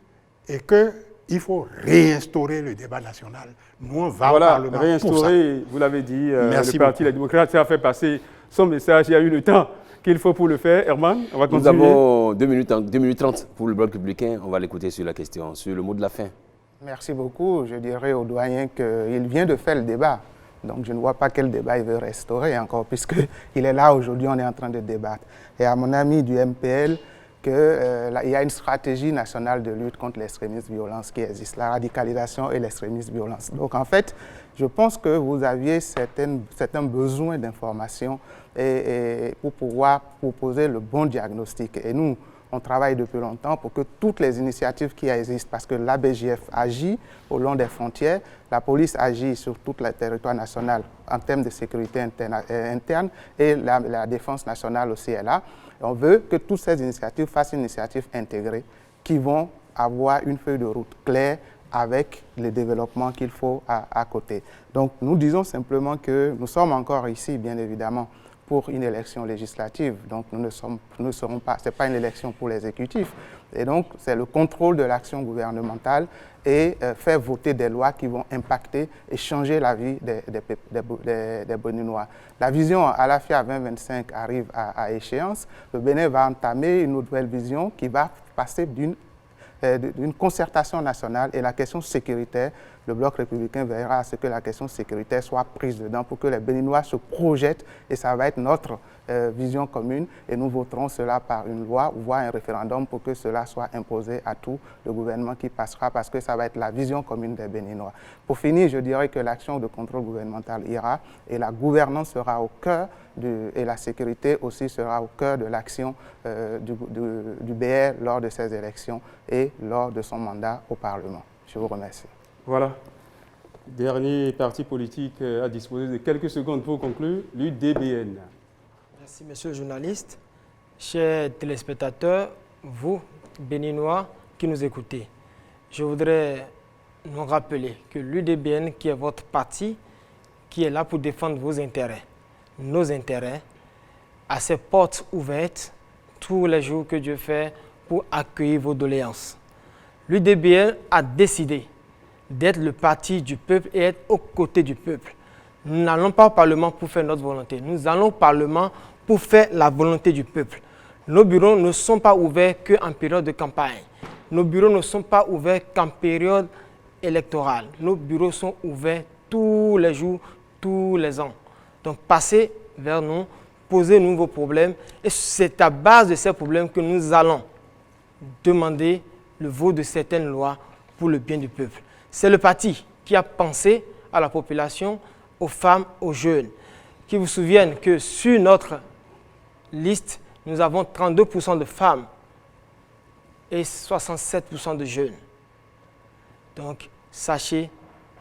et qu'il faut réinstaurer le débat national. Nous, on va au Parlement réinstaurer, vous l'avez dit, Merci le Parti beaucoup. des démocrates a fait passer son message. Il y a eu le temps qu'il faut pour le faire. Herman, on va continuer. Nous avons 2 minutes 30 pour le bloc républicain. On va l'écouter sur la question, sur le mot de la fin. Merci beaucoup. Je dirais au doyen qu'il vient de faire le débat. Donc, je ne vois pas quel débat il veut restaurer encore, puisqu'il est là aujourd'hui, on est en train de débattre. Et à mon ami du MPL, il y a une stratégie nationale de lutte contre l'extrémisme violence qui existe, la radicalisation et l'extrémisme violence. Donc, en fait, je pense que vous aviez certains besoins d'information et pour pouvoir proposer le bon diagnostic. Et nous, on travaille depuis longtemps pour que toutes les initiatives qui existent, parce que l'ABJF agit au long des frontières, la police agit sur tout le territoire national en termes de sécurité interne et la défense nationale aussi est là. Et on veut que toutes ces initiatives fassent une initiative intégrée qui vont avoir une feuille de route claire avec les développements qu'il faut à côté. Donc nous disons simplement que nous sommes encore ici, bien évidemment, pour une élection législative. Donc nous ne serons pas, ce n'est pas une élection pour l'exécutif. Et donc c'est le contrôle de l'action gouvernementale et faire voter des lois qui vont impacter et changer la vie des Béninois. La vision Alafia 2025 arrive à échéance. Le Bénin va entamer une nouvelle vision qui va passer d'une concertation nationale et la question sécuritaire, le Bloc républicain verra à ce que la question sécuritaire soit prise dedans pour que les Béninois se projettent et ça va être notre vision commune et nous voterons cela par une loi ou voire un référendum pour que cela soit imposé à tout le gouvernement qui passera parce que ça va être la vision commune des Béninois. Pour finir, je dirais que l'action de contrôle gouvernemental ira et la gouvernance sera au cœur et la sécurité aussi sera au cœur de l'action du BR lors de ces élections et lors de son mandat au Parlement. Je vous remercie. Voilà. Dernier parti politique à disposer de quelques secondes pour conclure, l'UDBN. Merci, monsieur le journaliste. Chers téléspectateurs, vous, Béninois, qui nous écoutez, je voudrais nous rappeler que l'UDBN, qui est votre parti, qui est là pour défendre vos intérêts, nos intérêts, a ses portes ouvertes tous les jours que Dieu fait pour accueillir vos doléances. L'UDBN a décidé d'être le parti du peuple et être aux côtés du peuple. Nous n'allons pas au Parlement pour faire notre volonté. Nous allons au Parlement pour faire la volonté du peuple. Nos bureaux ne sont pas ouverts qu'en période de campagne. Nos bureaux ne sont pas ouverts qu'en période électorale. Nos bureaux sont ouverts tous les jours, tous les ans. Donc passez vers nous, posez-nous vos problèmes et c'est à base de ces problèmes que nous allons demander le vote de certaines lois pour le bien du peuple. C'est le parti qui a pensé à la population, aux femmes, aux jeunes, qui vous souviennent que sur notre liste, nous avons 32% de femmes et 67% de jeunes. Donc, sachez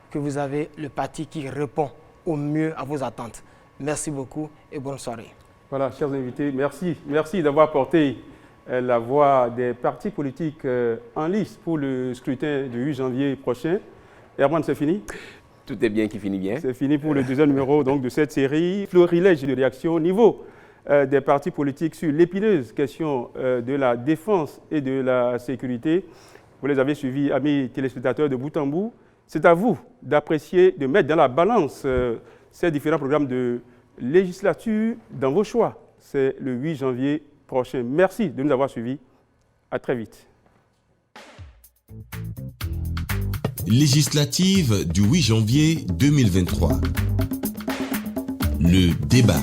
que vous avez le parti qui répond au mieux à vos attentes. Merci beaucoup et bonne soirée. Voilà, chers invités, merci. Merci d'avoir porté la voix des partis politiques en lice pour le scrutin du 8 janvier prochain. Herman, c'est fini? Tout est bien qui finit bien. C'est fini pour le deuxième numéro donc, de cette série. Florilège de réaction au niveau des partis politiques sur l'épineuse question de la défense et de la sécurité. Vous les avez suivis, amis téléspectateurs de bout en bout. C'est à vous d'apprécier, de mettre dans la balance ces différents programmes de législature dans vos choix. C'est le 8 janvier prochain. Merci de nous avoir suivis. À très vite. Législative du 8 janvier 2023. Le débat.